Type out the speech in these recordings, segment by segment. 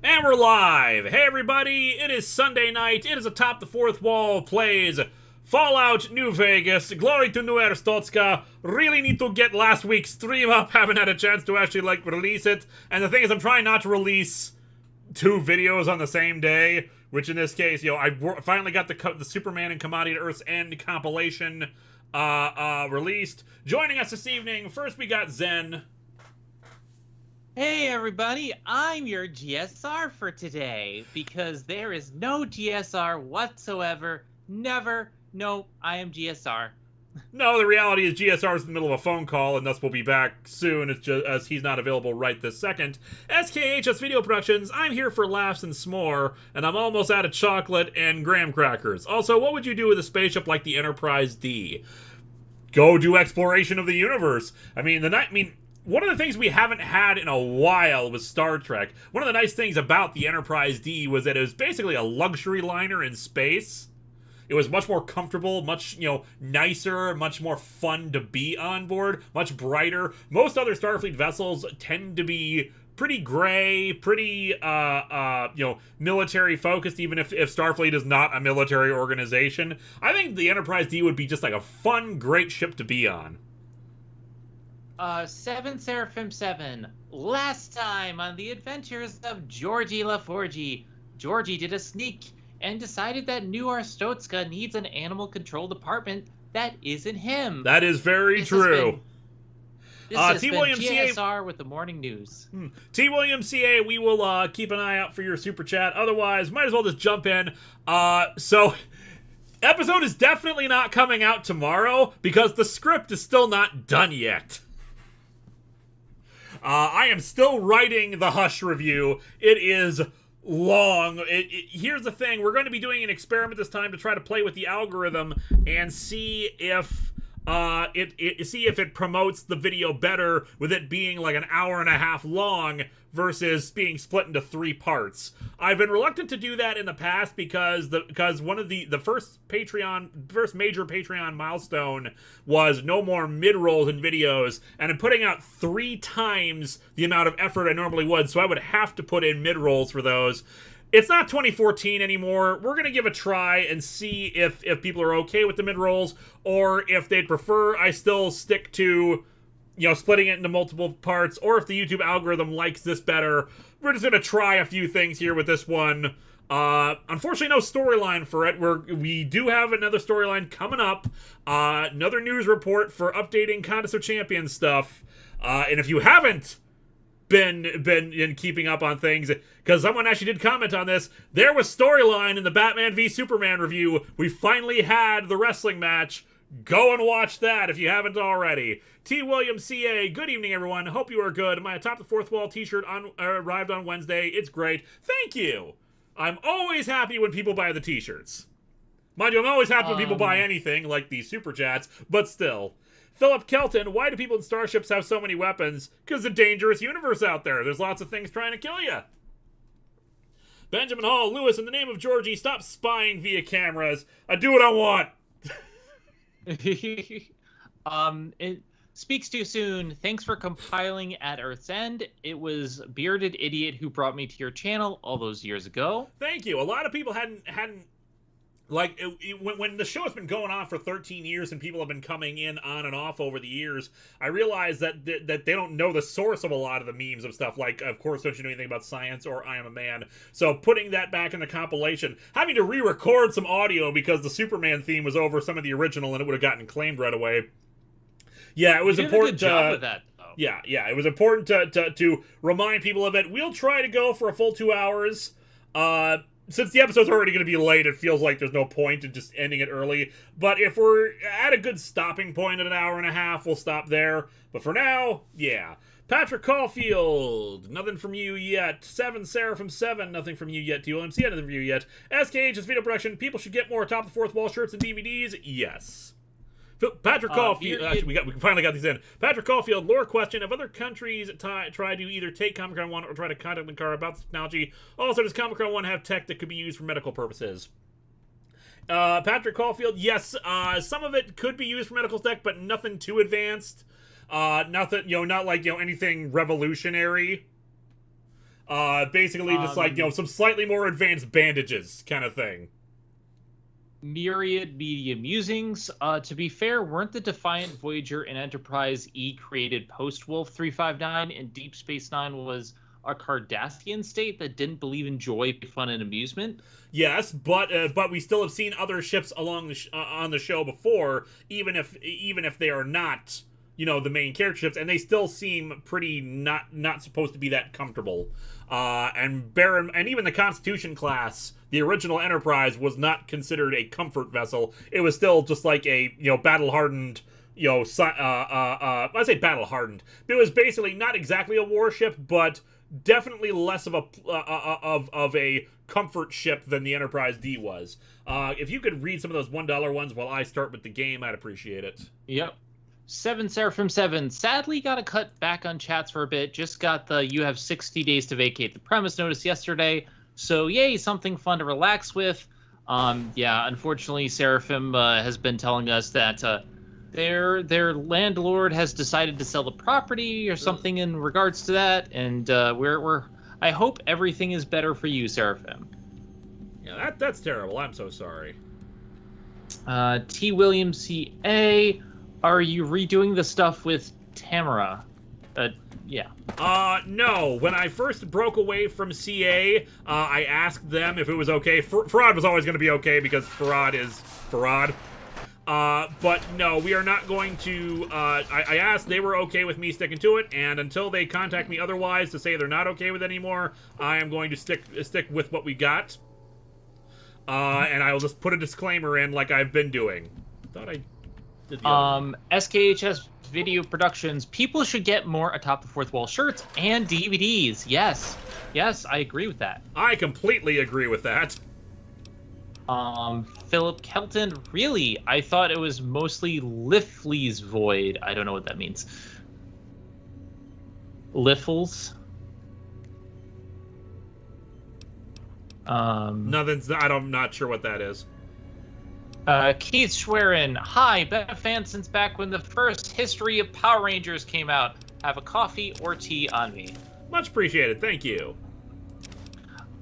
And we're live! Hey everybody, it is Sunday night, it is Atop the Fourth Wall plays Fallout New Vegas, Glory to New Arstotzka. Really need to get last week's stream up, haven't had a chance to actually, release it. And the thing is, I'm trying not to release two videos on the same day, which in this case, I finally got the Superman and Commodity to Earth's End compilation released. Joining us this evening, first we got Zen. Hey everybody, I'm your GSR for today, because there is no GSR whatsoever. Never. No, I am GSR. No, the reality is GSR is in the middle of a phone call, and thus we'll be back soon, it's just, as he's not available right this second. SKHS Video Productions, I'm here for laughs and s'more, and I'm almost out of chocolate and graham crackers. Also, what would you do with a spaceship like the Enterprise D? Go do exploration of the universe. One of the things we haven't had in a while was Star Trek. One of the nice things about the Enterprise D was that it was basically a luxury liner in space. It was much more comfortable, much, nicer, much more fun to be on board, much brighter. Most other Starfleet vessels tend to be pretty gray, pretty, military focused, even if Starfleet is not a military organization. I think the Enterprise D would be just like a fun, great ship to be on. 7 Seraphim 7. Last time on the adventures of Georgie LaForgie, Georgie did a sneak and decided that New Arstotzka needs an animal control department that isn't him. That is very true. This has been GSR with the morning news. T. William CA, we will keep an eye out for your super chat. Otherwise, might as well just jump in. So episode is definitely not coming out tomorrow because the script is still not done yet. I am still writing the Hush review. It is long. Here's the thing. We're going to be doing an experiment this time to try to play with the algorithm and see if it promotes the video better with it being like an hour and a half long versus being split into 3 parts. I've been reluctant to do that in the past because one of the first major Patreon milestone was no more mid-rolls in videos, and I'm putting out 3 times the amount of effort I normally would, so I would have to put in mid-rolls for those. It's not 2014 anymore. We're going to give a try and see if people are okay with the mid-rolls, or if they'd prefer I still stick to, splitting it into multiple parts, or if the YouTube algorithm likes this better. We're just going to try a few things here with this one. Unfortunately, no storyline for it. We do have another storyline coming up. Another news report for updating Contest of Champions stuff. And if you haven't been in keeping up on things, because someone actually did comment on this, there was storyline in the Batman v Superman review. We finally had the wrestling match. Go and watch that if you haven't already. T. William CA, good evening everyone. Hope you are good. My Atop the Fourth Wall t-shirt arrived on Wednesday. It's great. Thank you. I'm always happy when people buy the t-shirts. Mind you, I'm always happy when people buy anything, like these super chats, but still. Philip Kelton, why do people in starships have so many weapons? Because it's a dangerous universe out there. There's lots of things trying to kill you. Benjamin Hall, Lewis, in the name of Georgie, stop spying via cameras. I do what I want. It speaks too soon. Thanks for compiling at Earth's End. It was Bearded Idiot who brought me to your channel all those years ago. Thank you. A lot of people hadn't like, when the show has been going on for 13 years and people have been coming in on and off over the years, I realized that they don't know the source of a lot of the memes of stuff, like, of course, don't you know anything about science or I am a man. So putting that back in the compilation, having to re-record some audio because the Superman theme was over some of the original and it would have gotten claimed right away. Yeah, it was important. You did a good job with that, though. Yeah, it was important to remind people of it. We'll try to go for a full 2 hours. Since the episode's already going to be late, it feels like there's no point in just ending it early. But if we're at a good stopping point at an hour and a half, we'll stop there. But for now, yeah. Patrick Caulfield, nothing from you yet. 7 Seraphim 7, nothing from you yet. TLMC, nothing from you yet. SKH's video production, people should get more Top of the Fourth Wall shirts and DVDs. Yes. Patrick Caulfield, actually, we finally got these in. Patrick Caulfield, lore question: have other countries try to either take Comic-Con 1 or try to contact Linkara about this technology? Also, does Comic-Con 1 have tech that could be used for medical purposes? Patrick Caulfield, yes, some of it could be used for medical tech, but nothing too advanced. Nothing, not like, anything revolutionary. Basically just like, some slightly more advanced bandages kind of thing. Myriad Media Musings. To be fair, weren't the Defiant, Voyager, and Enterprise E created post-Wolf 359, and Deep Space Nine was a Cardassian state that didn't believe in joy, fun, and amusement? Yes, but we still have seen other ships along the on the show before, even if they are not, the main character ships, and they still seem pretty not supposed to be that comfortable. And even the Constitution class, the original Enterprise, was not considered a comfort vessel. It was still just like a battle hardened. I say battle hardened. It was basically not exactly a warship, but definitely less of a comfort ship than the Enterprise D was. If you could read some of those $1 ones while I start with the game, I'd appreciate it. Yep. 7 Seraphim 7. Sadly, got to cut back on chats for a bit. Just got the you have 60 days to vacate the premise notice yesterday. So, yay, something fun to relax with. Unfortunately, Seraphim has been telling us that their landlord has decided to sell the property or something in regards to that. And I hope everything is better for you, Seraphim. Yeah, that's terrible. I'm so sorry. T. Williams C.A. Are you redoing the stuff with Tamara? Yeah. No. When I first broke away from CA, I asked them if it was okay. Farad was always going to be okay because Farad is Farad. But no, we are not going to... I asked, they were okay with me sticking to it, and until they contact me otherwise to say they're not okay with it anymore, I am going to stick with what we got. And I will just put a disclaimer in like I've been doing. Thought I... SKHS Video Productions. People should get more Atop the Fourth Wall shirts and DVDs. Yes, I agree with that. I completely agree with that. Philip Kelton. Really, I thought it was mostly Liffley's Void. I don't know what that means. Liffles. I'm not sure what that is. Keith Schwerin. Hi, been a fan since back when the first History of Power Rangers came out. Have a coffee or tea on me. Much appreciated, thank you.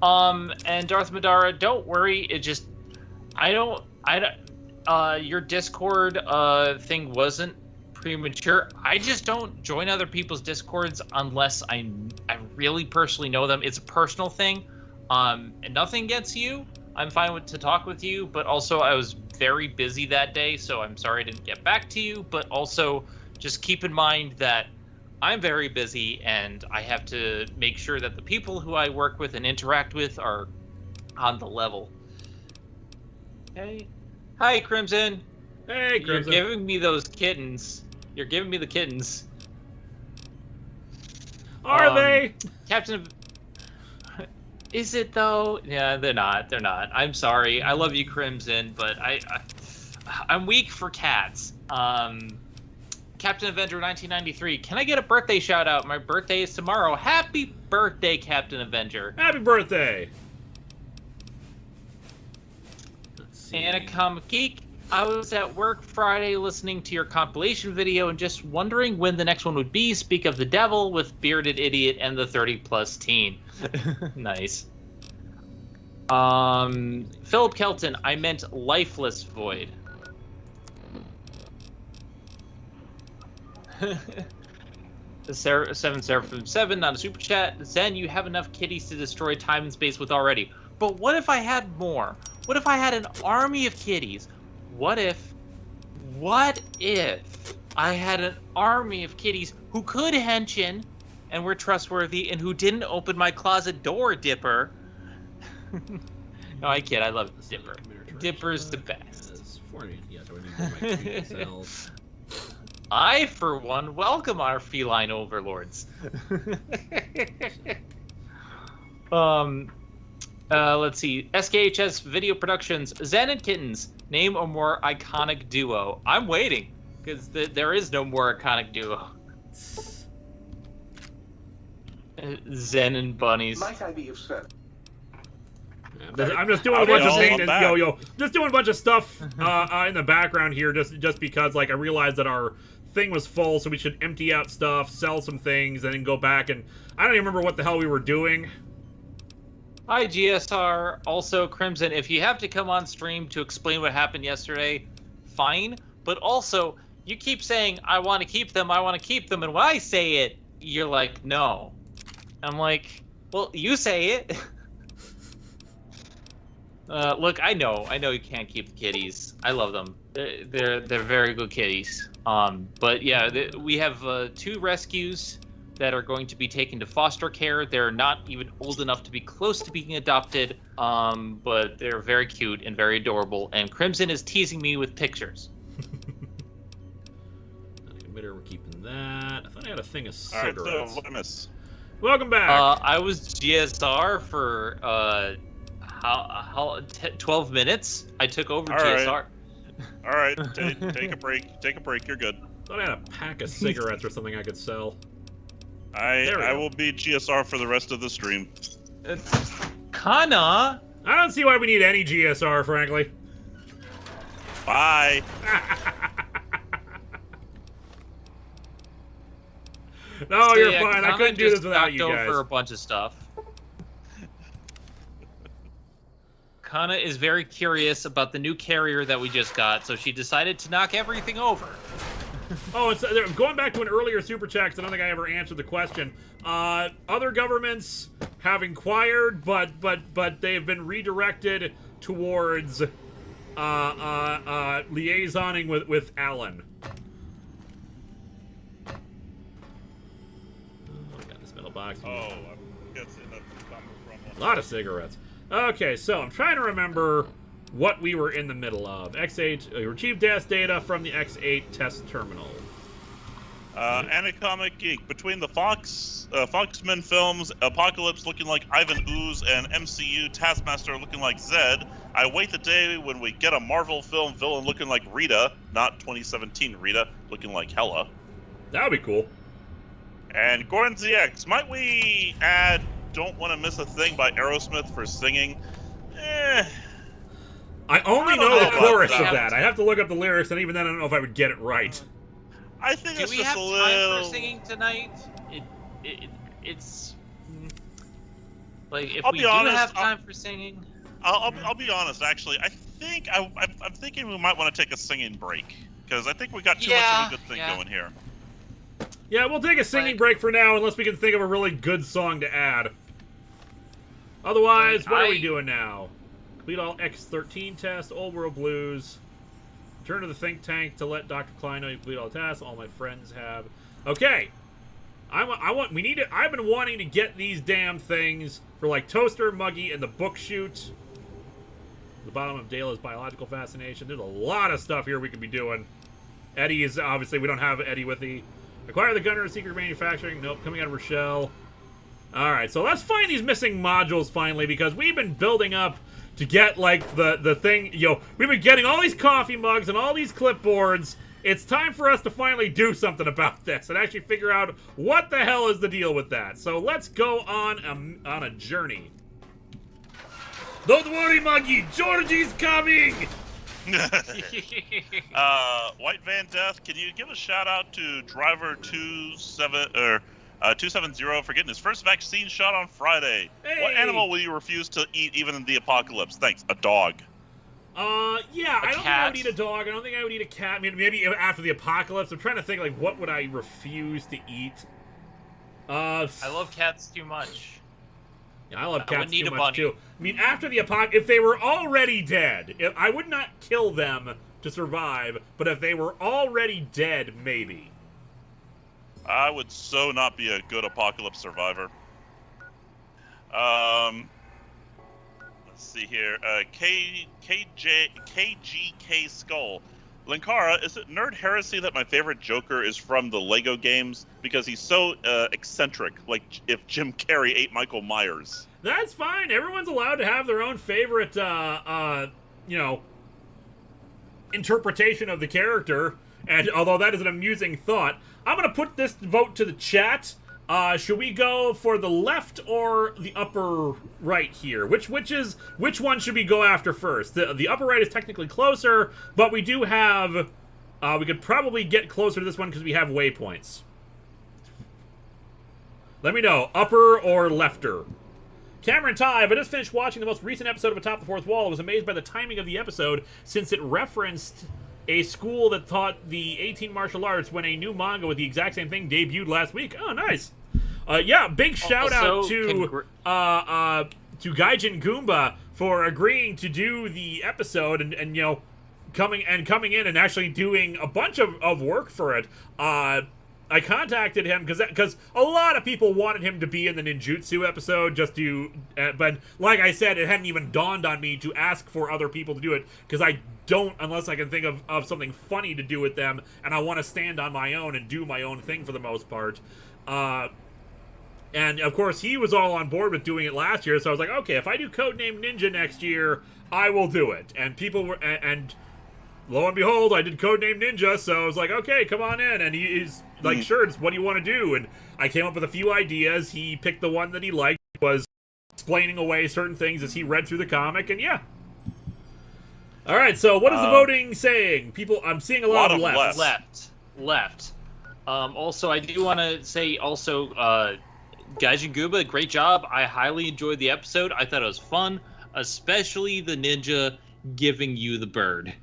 And Darth Madara, don't worry, it just... your Discord, thing wasn't premature. I just don't join other people's Discords unless I really personally know them. It's a personal thing. And nothing against you. I'm fine to talk with you, but also I was very busy that day, so I'm sorry I didn't get back to you. But also, just keep in mind that I'm very busy, and I have to make sure that the people who I work with and interact with are on the level. Okay. Hi, Crimson. Hey, Crimson. You're giving me those kittens. You're giving me the kittens. Are they? Captain... Is it though? Yeah, they're not. I'm sorry. I love you, Crimson, but I'm weak for cats. Captain Avenger 1993. Can I get a birthday shout out? My birthday is tomorrow. Happy birthday, Captain Avenger. Happy birthday. Let's see. Anna Comic Geek. I was at work Friday listening to your compilation video and just wondering when the next one would be. Speak of the devil with Bearded Idiot and the 30-plus teen. Nice. Philip Kelton, I meant Lifeless Void. The 7 Seraphim 7, not a super chat. Zen, you have enough kitties to destroy time and space with already. But what if I had more? What if I had an army of kitties? What if I had an army of kitties who could hench in and were trustworthy and who didn't open my closet door, Dipper. No, I kid. I love Dipper. Dipper's the best. I, for one, welcome our feline overlords. Let's see. SKHS Video Productions, Zen and Kittens. Name a more iconic duo. I'm waiting, because there is no more iconic duo. Zen and bunnies. Might I be of service? I'm just doing a bunch of things, just doing a bunch of stuff in the background here, just because like I realized that our thing was full, so we should empty out stuff, sell some things, and then go back. And I don't even remember what the hell we were doing. Hi, GSR. Also, Crimson, if you have to come on stream to explain what happened yesterday, fine. But also, you keep saying, I want to keep them, and when I say it, you're like, no. I'm like, well, you say it. Look, I know you can't keep the kitties. I love them. They're very good kitties. But yeah, we have 2 rescues that are going to be taken to foster care. They're not even old enough to be close to being adopted, but they're very cute and very adorable. And Crimson is teasing me with pictures. We're keeping that. I thought I had a thing of cigarettes. All right, so welcome back. I was GSR for 12 minutes. I took over GSR. All right, take a break. Take a break. You're good. I thought I had a pack of cigarettes or something I could sell. I will be GSR for the rest of the stream. Kana? I don't see why we need any GSR, frankly. Bye. No, So, you're yeah, fine. I Kana couldn't do this just without you knocked guys. over a bunch of stuff. Kana is very curious about the new carrier that we just got, so she decided to knock everything over. Oh, it's going back to an earlier super chat, 'cause I don't think I ever answered the question. Other governments have inquired, but they have been redirected towards liaisoning with Alan. Oh, I got this metal box. Oh, I'm guessing that's coming from A lot of cigarettes. Okay, so I'm trying to remember what we were in the middle of. X8, retrieve data from the X8 test terminal. Anacomic Geek. Between the Foxman films, Apocalypse looking like Ivan Ooze, and MCU Taskmaster looking like Zed, I wait the day when we get a Marvel film villain looking like Rita, not 2017 Rita, looking like Hela. That would be cool. And Gordon ZX, might we add Don't Want to Miss a Thing by Aerosmith for singing? I only I don't know know the about chorus of that. that. I have to look up the lyrics, and even then I don't know if I would get it right. I think Do it's we just have a time little... for singing tonight? It's like if I'll we be do honest, have time for singing. I'll be honest, actually. I'm thinking we might want to take a singing break, because I think we got too much of a good thing going here. Yeah, we'll take a singing break for now, unless we can think of a really good song to add. Otherwise, what are we doing now? Complete all X13 tests, Old World Blues. Return to the think tank to let Dr. Klein know you complete all tasks. All my friends have. Okay. I've been wanting to get these damn things for like Toaster, Muggy, and the book shoot. The bottom of Dala's biological fascination. There's a lot of stuff here we could be doing. Eddie is obviously, we don't have Eddie with the. Acquire the gunner, secret manufacturing. Nope, coming out of Rochelle. Alright, so let's find these missing modules finally, because we've been building up to get, like, the thing, we've been getting all these coffee mugs and all these clipboards. It's time for us to finally do something about this and actually figure out what the hell is the deal with that. So let's go on a journey. Don't worry, Muggy, Georgie's coming! White Van Death, can you give a shout out to driver 270 for getting his first vaccine shot on Friday? Hey. What animal will you refuse to eat even in the apocalypse? Thanks. A dog. Yeah, I don't think I would cat? eat a dog. I don't think I would eat a cat. I mean, maybe after the apocalypse. I'm trying to think, like, what would I refuse to eat? I love cats too much. Yeah, I love I cats would need too a much, bunny. too. I mean, after the apocalypse, if they were already dead, I would not kill them to survive, but if they were already dead, maybe. I would so not be a good apocalypse survivor. Let's see here. KGK Skull. Linkara, is it nerd heresy that my favorite Joker is from the Lego games? Because he's so eccentric, like if Jim Carrey ate Michael Myers. That's fine. Everyone's allowed to have their own favorite, interpretation of the character. And although that is an amusing thought, I'm going to put this vote to the chat. Should we go for the left or the upper right here? Which one should we go after first? The upper right is technically closer, but we do have, we could probably get closer to this one because we have waypoints. Let me know, upper or lefter. Cameron Ty, I just finished watching the most recent episode of Atop the Fourth Wall. I was amazed by the timing of the episode since it referenced a school that taught the 18 martial arts when a new manga with the exact same thing debuted last week. Oh, nice. Yeah, big shout out to Gaijin Goomba for agreeing to do the episode and coming in and actually doing a bunch of work for it. I contacted him because a lot of people wanted him to be in the ninjutsu episode but like I said, it hadn't even dawned on me to ask for other people to do it because I don't unless I can think of something funny to do with them, and I want to stand on my own and do my own thing for the most part. And of course he was all on board with doing it last year, so I was like, okay, if I do Codename Ninja next year, I will do it. And people were, and lo and behold, I did Codename Ninja, so I was like, okay, come on in. And he's like, sure, it's what do you want to do? And I came up with a few ideas. He picked the one that he liked, was explaining away certain things as he read through the comic, and yeah. All right, so what is the voting saying? People, I'm seeing a lot of left. Left. Also, I do want to say also, Gaijin Gooba, great job. I highly enjoyed the episode. I thought it was fun, especially the ninja giving you the bird.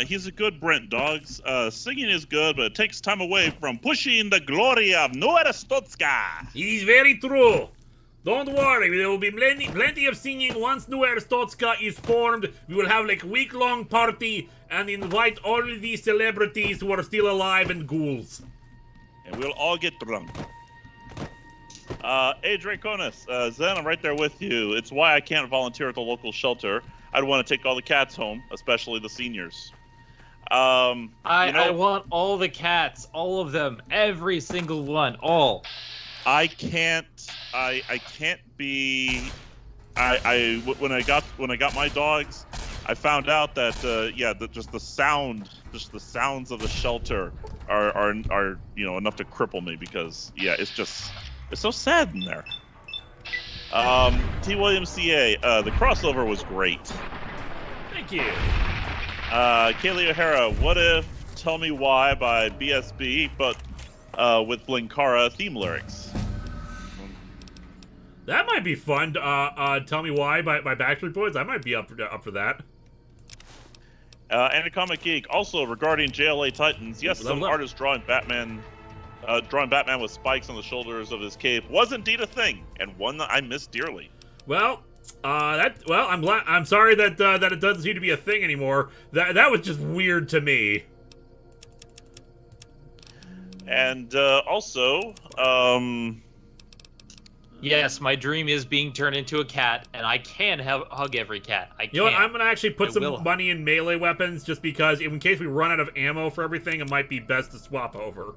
He's a good Brent, dogs. Singing is good, but it takes time away from pushing the glory of Nueva Stotska. He's very true. Don't worry, there will be plenty of singing once New Aristotska is formed. We will have like a week-long party and invite all of these celebrities who are still alive and ghouls. And we'll all get drunk. Hey, Draconis, Zen, I'm right there with you. It's why I can't volunteer at the local shelter. I'd want to take all the cats home, especially the seniors. I want all the cats, all of them, every single one, all. I can't be. When I got my dogs, I found out that just the sounds of the shelter are enough to cripple me because it's so sad in there. T. Williams CA, the crossover was great. Thank you. Kaylee O'Hara, what if Tell Me Why by BSB, but with Linkara theme lyrics? That might be fun. Tell Me Why by Backstreet Boys. I might be up for that. Anacomic Geek, also regarding JLA Titans, yes, some artists drawing Batman with spikes on the shoulders of his cape was indeed a thing, and one that I miss dearly. Well, I'm sorry that it doesn't seem to be a thing anymore. That was just weird to me. And also, yes, my dream is being turned into a cat, and I can hug every cat. You know what? I'm gonna actually put some money in melee weapons just because, in case we run out of ammo for everything, it might be best to swap over.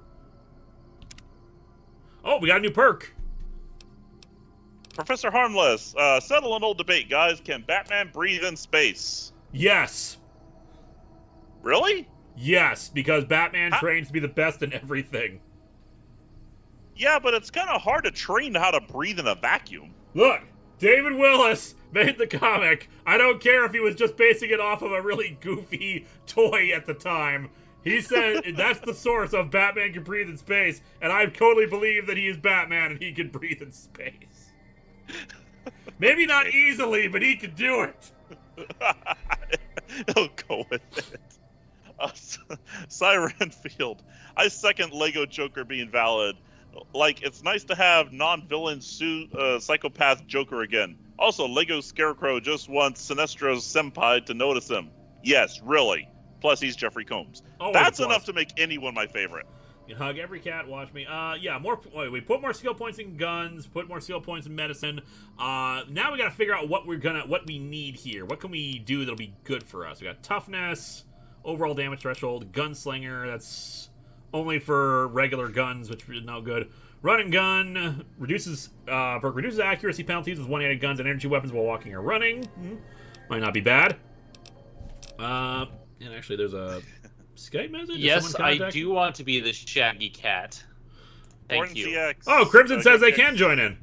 Oh, we got a new perk. Professor Harmless, settle an old debate, guys. Can Batman breathe in space? Yes. Really? Yes, because Batman trains to be the best in everything. Yeah, but it's kind of hard to train how to breathe in a vacuum. Look, David Willis made the comic. I don't care if he was just basing it off of a really goofy toy at the time. He said that's the source of Batman can breathe in space, and I totally believe that he is Batman and he can breathe in space. Maybe not easily, but he can do it. He'll go with it. Siren Field. I second Lego Joker being valid. Like, it's nice to have non-villain psychopath Joker again. Also, Lego Scarecrow just wants Sinestro's senpai to notice him. Yes, really. Plus, he's Jeffrey Combs. That's enough to make anyone my favorite. You can hug every cat, watch me. Yeah, we put more skill points in guns, put more skill points in medicine. Now we gotta figure out what we need here. What can we do that'll be good for us? We got toughness, overall damage threshold, gunslinger, that's only for regular guns, which is no good. Run and gun, reduces accuracy penalties with one-handed guns and energy weapons while walking or running. Might not be bad. And actually there's a Skype message? Yes, I do want to be the shaggy cat. Thank you. ZX, Oh, Crimson says they can join in.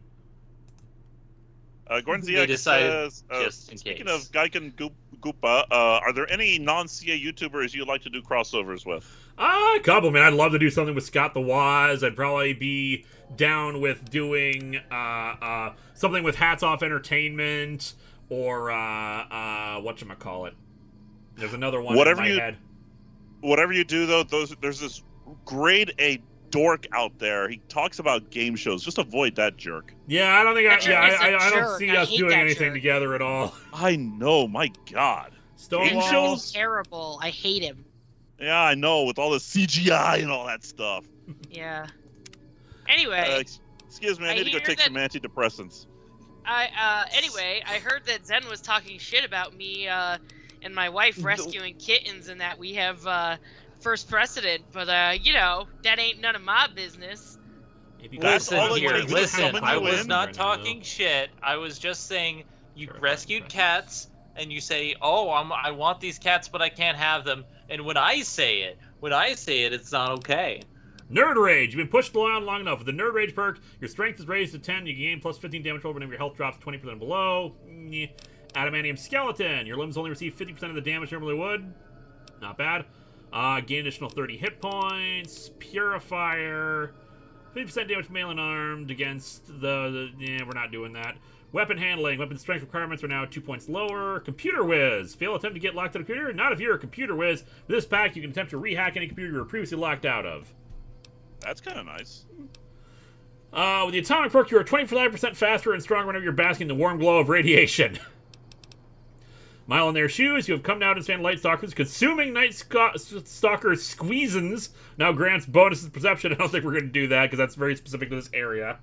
Gordon ZX says, just in speaking case. of Gaiken Goopa, are there any non-CA YouTubers you'd like to do crossovers with? A couple, man. I'd love to do something with Scott the Waz. I'd probably be down with doing something with Hats Off Entertainment or whatchamacallit. There's another one in my head. Whatever you do, though, there's this grade A dork out there. He talks about game shows. Just avoid that jerk. Yeah, I don't think I don't see us doing anything jerk. together at all. I know, my God. Stonewall. Game shows? Terrible. I hate him. Yeah, I know, with all the CGI and all that stuff. Yeah. Anyway. Excuse me, I need to go take some antidepressants. Anyway, I heard that Zen was talking shit about me and my wife rescuing kittens and that we have first precedent, but you know, that ain't none of my business. That's all it takes to Listen, summon I you was in. not talking shit. I was just saying you rescued cats, and you say, "Oh, I want these cats, but I can't have them." And when I say it, it's not okay. Nerd Rage. You've been pushed around long enough. With the Nerd Rage perk, your strength is raised to 10. You gain plus 15 damage roll whenever your health drops 20% below. Adamantium Skeleton. Your limbs only receive 50% of the damage normally would. Not bad. Gain additional 30 hit points. Purifier. 50% damage from melee and armed against yeah, we're not doing that. Weapon handling. Weapon strength requirements are now 2 points lower. Computer whiz. Fail attempt to get locked out of a computer? Not if you're a computer whiz. With this pack, you can attempt to rehack any computer you were previously locked out of. That's kind of nice. With the atomic perk, you are 25% faster and stronger whenever you're basking in the warm glow of radiation. Mile in their shoes, you have come down to stand Light Stalkers. Consuming Night Stalker's Squeezins now grants bonuses to perception. I don't think we're going to do that because that's very specific to this area.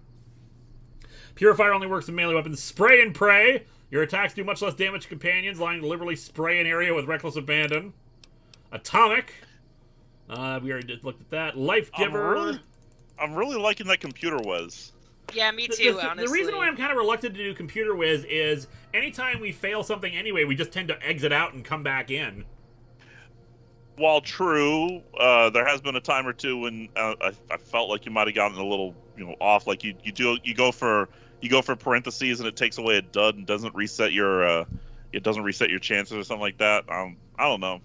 Purifier only works with melee weapons. Spray and Pray. Your attacks do much less damage to companions, allowing you to liberally spray an area with reckless abandon. Atomic. We already just looked at that. Life Giver. I'm really liking that computer whiz. Yeah, me too, honestly. The reason why I'm kind of reluctant to do computer whiz is anytime we fail something anyway, we just tend to exit out and come back in. While true, there has been a time or two when I felt like you might have gotten a little, off. Like you go for parentheses and it takes away a dud and doesn't reset your chances or something like that. I don't know.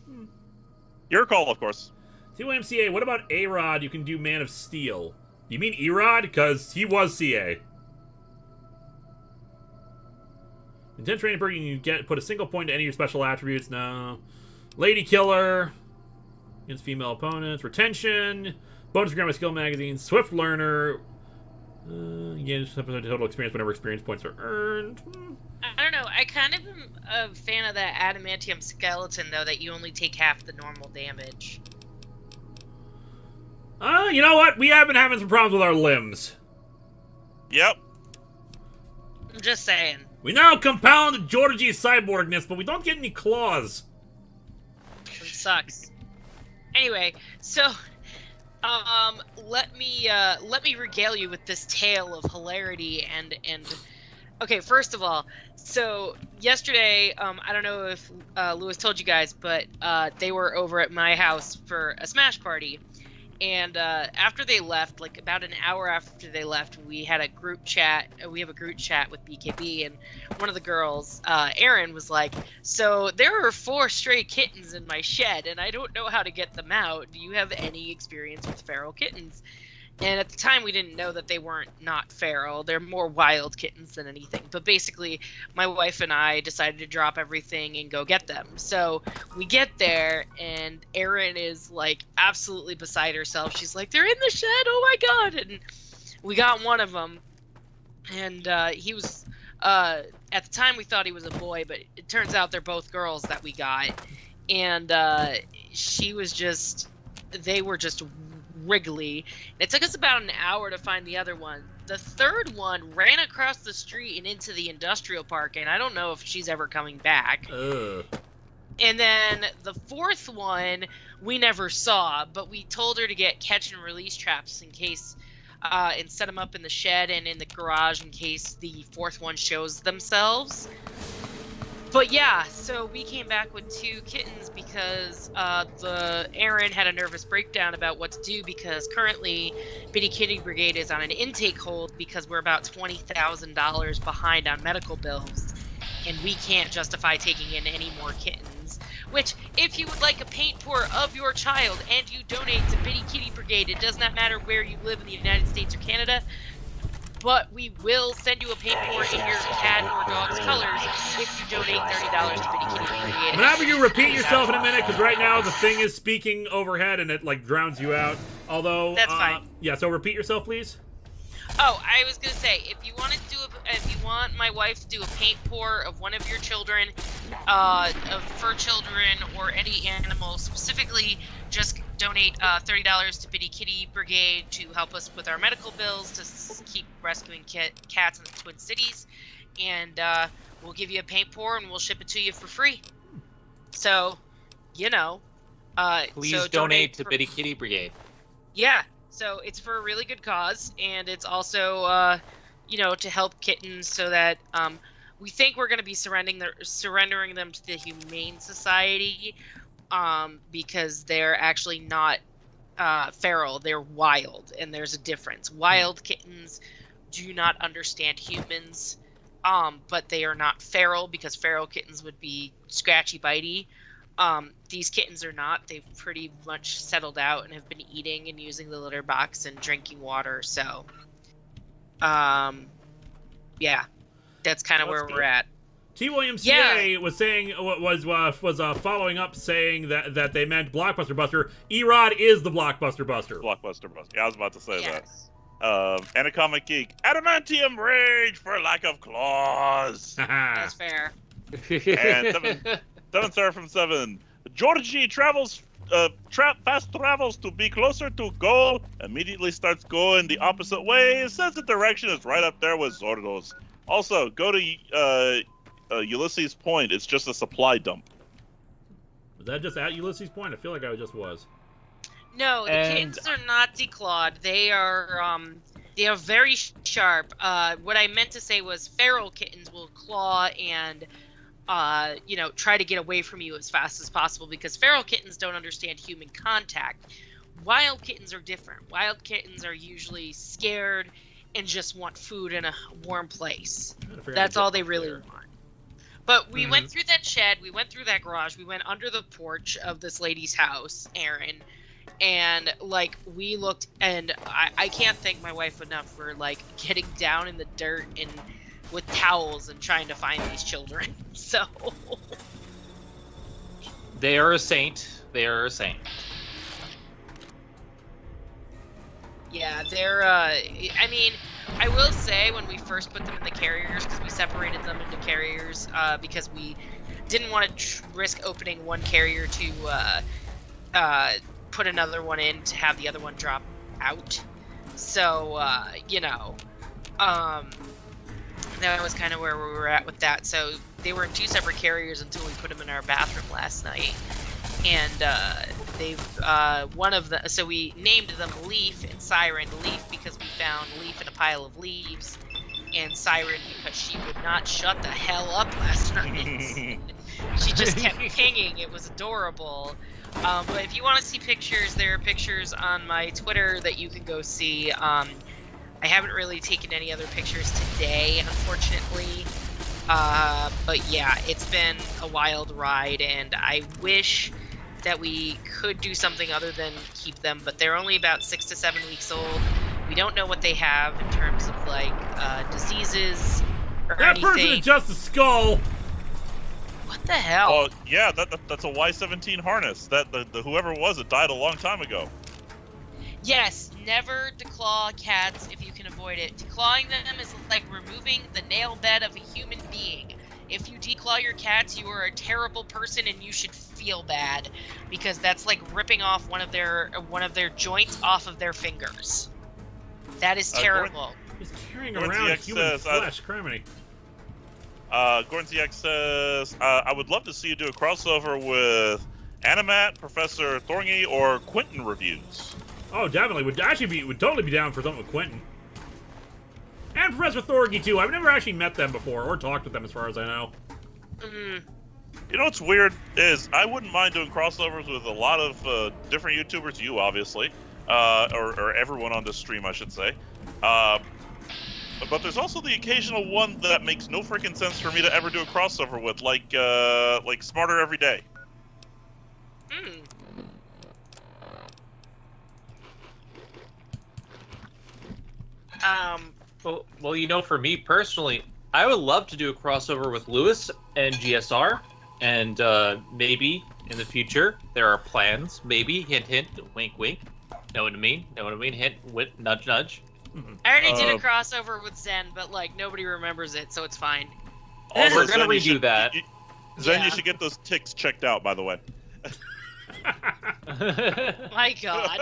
Your call, of course. TYMCA, what about A-Rod? You can do Man of Steel. You mean E-Rod? Because he was CA. Intense training perk, you can put a single point to any of your special attributes. No. Lady Killer. Against female opponents. Retention. Bonus for Grammar Skill Magazine. Swift Learner. Again, just total experience whenever experience points are earned. I don't know. I kind of am a fan of that adamantium skeleton, though, that you only take half the normal damage. You know what? We have been having some problems with our limbs. Yep. I'm just saying. We now compound Georgie's cyborgness, but we don't get any claws. It sucks. Anyway, so let me regale you with this tale of hilarity and okay, first of all, so yesterday, I don't know if Lewis told you guys, but they were over at my house for a Smash party. And after they left, like about an hour after they left, we had a group chat. We have a group chat with BKB, and one of the girls, Erin, was like, "So there are 4 stray kittens in my shed, and I don't know how to get them out. Do you have any experience with feral kittens?" And at the time, we didn't know that they weren't not feral. They're more wild kittens than anything. But basically, my wife and I decided to drop everything and go get them. So we get there, and Erin is, like, absolutely beside herself. She's like, "They're in the shed, oh my god!" And we got one of them. And he was, at the time, we thought he was a boy, but it turns out they're both girls that we got. And she was just, they were just Wrigley. It took us about an hour to find the other one. The third one ran across the street and into the industrial park, and I don't know if she's ever coming back. Ugh. And then the fourth one we never saw, but we told her to get catch and release traps in case, and set them up in the shed and in the garage in case the fourth one shows themselves. But yeah, so we came back with 2 kittens because Aaron had a nervous breakdown about what to do because currently Bitty Kitty Brigade is on an intake hold because we're about $20,000 behind on medical bills, and we can't justify taking in any more kittens. Which, if you would like a paint pour of your child and you donate to Bitty Kitty Brigade, it does not matter where you live in the United States or Canada, but we will send you a paint pour in your cat or dog's colors if you donate $30 to Bitty Kitty Brigade. I'm gonna have you repeat yourself in a minute, because right now the thing is speaking overhead and it like drowns you out. Although That's fine. Yeah, so repeat yourself, please. Oh, I was gonna say, if you want my wife to do a paint pour of one of your children, of fur children or any animal specifically, just donate $30 to Bitty Kitty Brigade to help us with our medical bills to keep rescuing cats in the Twin Cities, and we'll give you a paint pour and we'll ship it to you for free. So, you know, Please donate to Bitty Kitty Brigade. Yeah. So it's for a really good cause, and it's also, to help kittens so that we think we're going to be surrendering them to the Humane Society because they're actually not feral. They're wild, and there's a difference. Wild kittens do not understand humans, but they are not feral because feral kittens would be scratchy, bitey. These kittens are not. They've pretty much settled out and have been eating and using the litter box and drinking water. So, yeah, that's kind of where we're at. TWMCA was saying was following up saying that they meant Blockbuster Buster. Erod is the Blockbuster Buster. Blockbuster Buster. Yeah, I was about to say Yes. that. And a comic geek. Adamantium rage for lack of claws. That's fair. And 7 star from 7. Georgie travels, fast travels to be closer to goal. Immediately starts going the opposite way. Says the direction is right up there with Zordo's. Also, go to Ulysses Point. It's just a supply dump. Was that just at Ulysses Point? I feel like I just was. No, the kittens are not declawed. They are very sharp. What I meant to say was feral kittens will claw and try to get away from you as fast as possible because feral kittens don't understand human contact. Wild kittens are different. Wild kittens are usually scared and just want food in a warm place. That's all they really want. But we went through that shed, we went through that garage, we went under the porch of this lady's house, Erin, and we looked, and I can't thank my wife enough for getting down in the dirt and with towels and trying to find these children. So they are a saint. They are a saint. Yeah, they're I will say when we first put them in the carriers, because we separated them into carriers because we didn't want to risk opening one carrier to put another one in to have the other one drop out. So that was kind of where we were at with that. So they were in 2 separate carriers until we put them in our bathroom last night. And so we named them Leaf and Siren. Leaf because we found Leaf in a pile of leaves, and Siren because she would not shut the hell up last night. She just kept pinging. It was adorable. But if you want to see pictures, there are pictures on my Twitter that you can go see. I haven't really taken any other pictures today, unfortunately. But yeah, it's been a wild ride, and I wish that we could do something other than keep them, but they're only about 6 to 7 weeks old. We don't know what they have in terms of diseases or that anything. That person is just a skull. What the hell? Oh yeah, that's a Y-17 harness. That the whoever it was, it died a long time ago. Yes, never declaw cats if you can avoid it. Declawing them is like removing the nail bed of a human being. If you declaw your cats, you are a terrible person and you should feel bad because that's like ripping off one of their joints off of their fingers. That is terrible. He's carrying around human flesh, criminy. Gordon ZX says, I would love to see you do a crossover with Animat, Professor Thorngy, or Quentin reviews. Oh, definitely. Would totally be down for something with Quentin. And Professor Thorgy, too. I've never actually met them before or talked with them, as far as I know. Mm. You know what's weird is I wouldn't mind doing crossovers with a lot of different YouTubers, you obviously, or everyone on this stream, I should say. But there's also the occasional one that makes no freaking sense for me to ever do a crossover with, like Smarter Every Day. Well, you know, for me personally, I would love to do a crossover with Lewis and GSR, and maybe in the future there are plans. Maybe hint, hint, wink, wink. Know what I mean? Know what I mean? Hint, nudge, nudge. I already did a crossover with Zen, but like nobody remembers it, so it's fine. Also, we're gonna redo that. Zen, you should get those ticks checked out, by the way. My God.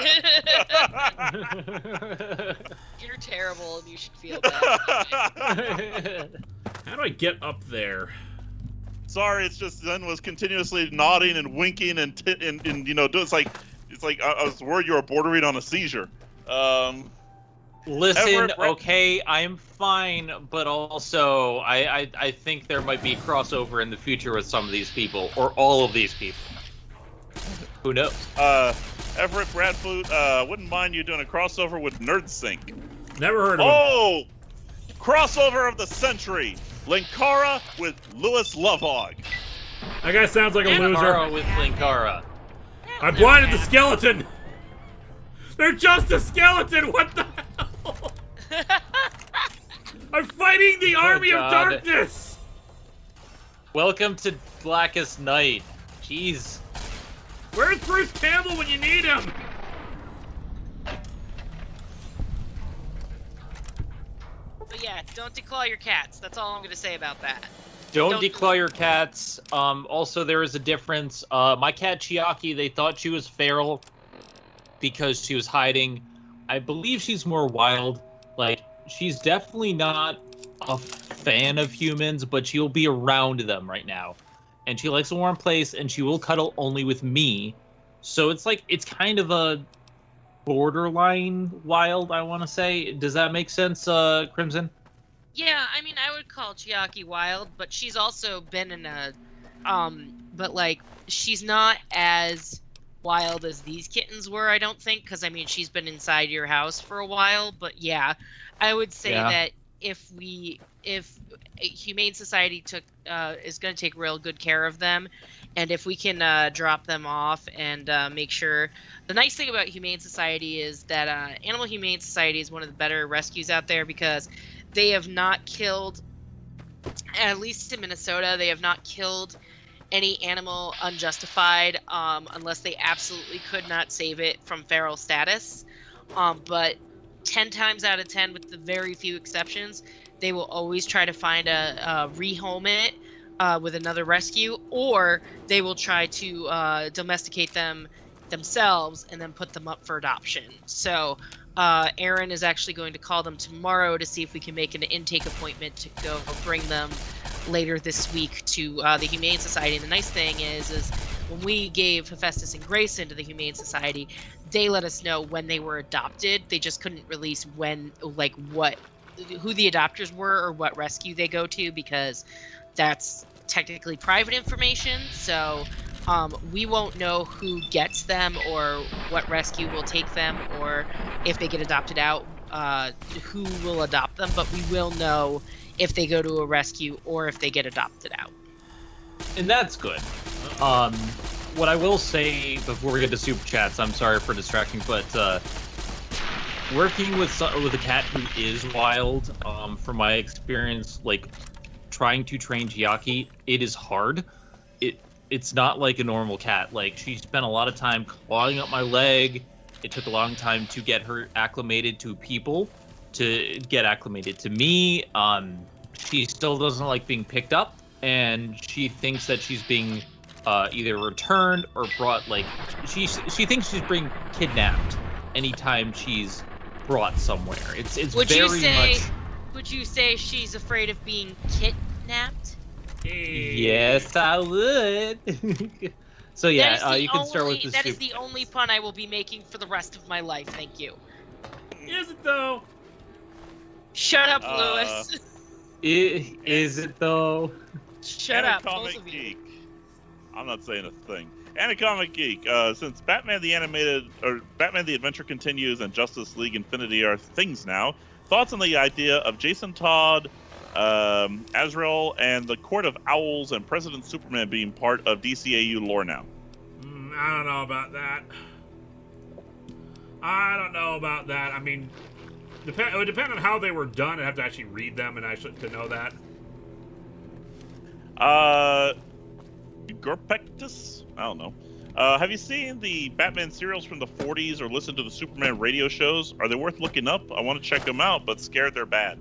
You're terrible and you should feel bad. How do I get up there? Sorry, it's just Zen was continuously nodding and winking and you know, it's like I was worried you were bordering on a seizure. Listen, Everett, okay, I'm fine, but also I think there might be crossover in the future with some of these people, or all of these people. Who knows? Everett Bradfoot, wouldn't mind you doing a crossover with NerdSync. Never heard of him. Oh! Crossover of the century! Linkara with Lewis Lovehog. That guy sounds like a loser. Linkara with Linkara. I blinded the skeleton! They're just a skeleton! What the hell? I'm fighting the army of darkness! Welcome to Blackest Night. Jeez. Where's Bruce Campbell when you need him? But yeah, don't declaw your cats. That's all I'm going to say about that. Don't declaw your cats. Also, there is a difference. My cat Chiaki, they thought she was feral because she was hiding. I believe she's more wild. Like, she's definitely not a fan of humans, but she'll be around them right now. And she likes a warm place, and she will cuddle only with me. So it's like, it's kind of a borderline wild, I want to say. Does that make sense, Crimson? Yeah, I mean, I would call Chiaki wild, but she's also been in a, but like, she's not as wild as these kittens were, I don't think, because I mean, she's been inside your house for a while, but yeah, I would say that if Humane Society is going to take real good care of them, and if we can drop them off and make sure. The nice thing about Humane Society is that Animal Humane Society is one of the better rescues out there because they have not killed, at least in Minnesota, they have not killed any animal unjustified unless they absolutely could not save it from feral status. But 10 times out of 10, with the very few exceptions, they will always try to find rehome it with another rescue, or they will try to domesticate them themselves and then put them up for adoption. So Aaron is actually going to call them tomorrow to see if we can make an intake appointment to go bring them later this week to the Humane Society. And the nice thing is when we gave Hephaestus and Grayson to the Humane Society, they let us know when they were adopted. They just couldn't release when, like, who the adopters were or what rescue they go to, because that's technically private information. So we won't know who gets them or what rescue will take them, or if they get adopted out, who will adopt them, but we will know if they go to a rescue or if they get adopted out. And that's good. What I will say before we get to super chats, I'm sorry for distracting, but working with a cat who is wild, from my experience, like trying to train Chiaki, it is hard. It's not like a normal cat. Like, she spent a lot of time clawing up my leg. It took a long time to get her acclimated to people, to get acclimated to me. She still doesn't like being picked up, and she thinks that she's being either returned or brought, like, she thinks she's being kidnapped anytime she's brought somewhere. It's Would you say she's afraid of being kidnapped? Yes, I would. So yeah, you can start with the That is the only pun I will be making for the rest of my life. Thank you. Is it though? Shut up, Lewis. Is it though? Shut up, both Comic of you. Geek. I'm not saying a thing. Comic Geek. Since Batman the Adventure Continues and Justice League Infinity are things now, thoughts on the idea of Jason Todd, Azrael, and the Court of Owls and President Superman being part of DCAU lore now? I don't know about that. I mean, it would depend on how they were done. I'd have to actually read them and to know that. Gorpectus? I don't know. Have you seen the Batman serials from the 40s or listened to the Superman radio shows? Are they worth looking up? I want to check them out, but scared they're bad.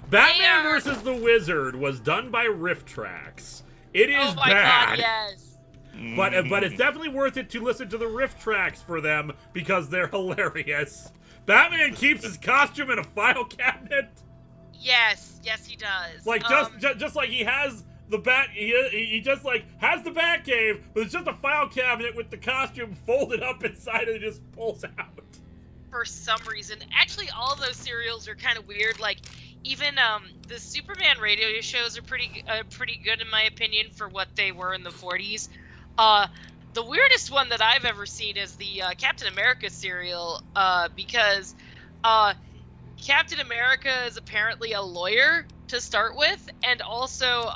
Batman versus the Wizard was done by Riff Tracks. It is Oh my bad. god, yes. But it's definitely worth it to listen to the Riff Tracks for them because they're hilarious. Batman keeps his costume in a file cabinet. Yes, he does. Like just like he has the he just like has the Bat Cave, but it's just a file cabinet with the costume folded up inside and it just pulls out. For some reason, actually, all of those serials are kind of weird. Like, even the Superman radio shows are pretty good in my opinion for what they were in the 40s. The weirdest one that I've ever seen is the Captain America serial, because Captain America is apparently a lawyer to start with, and also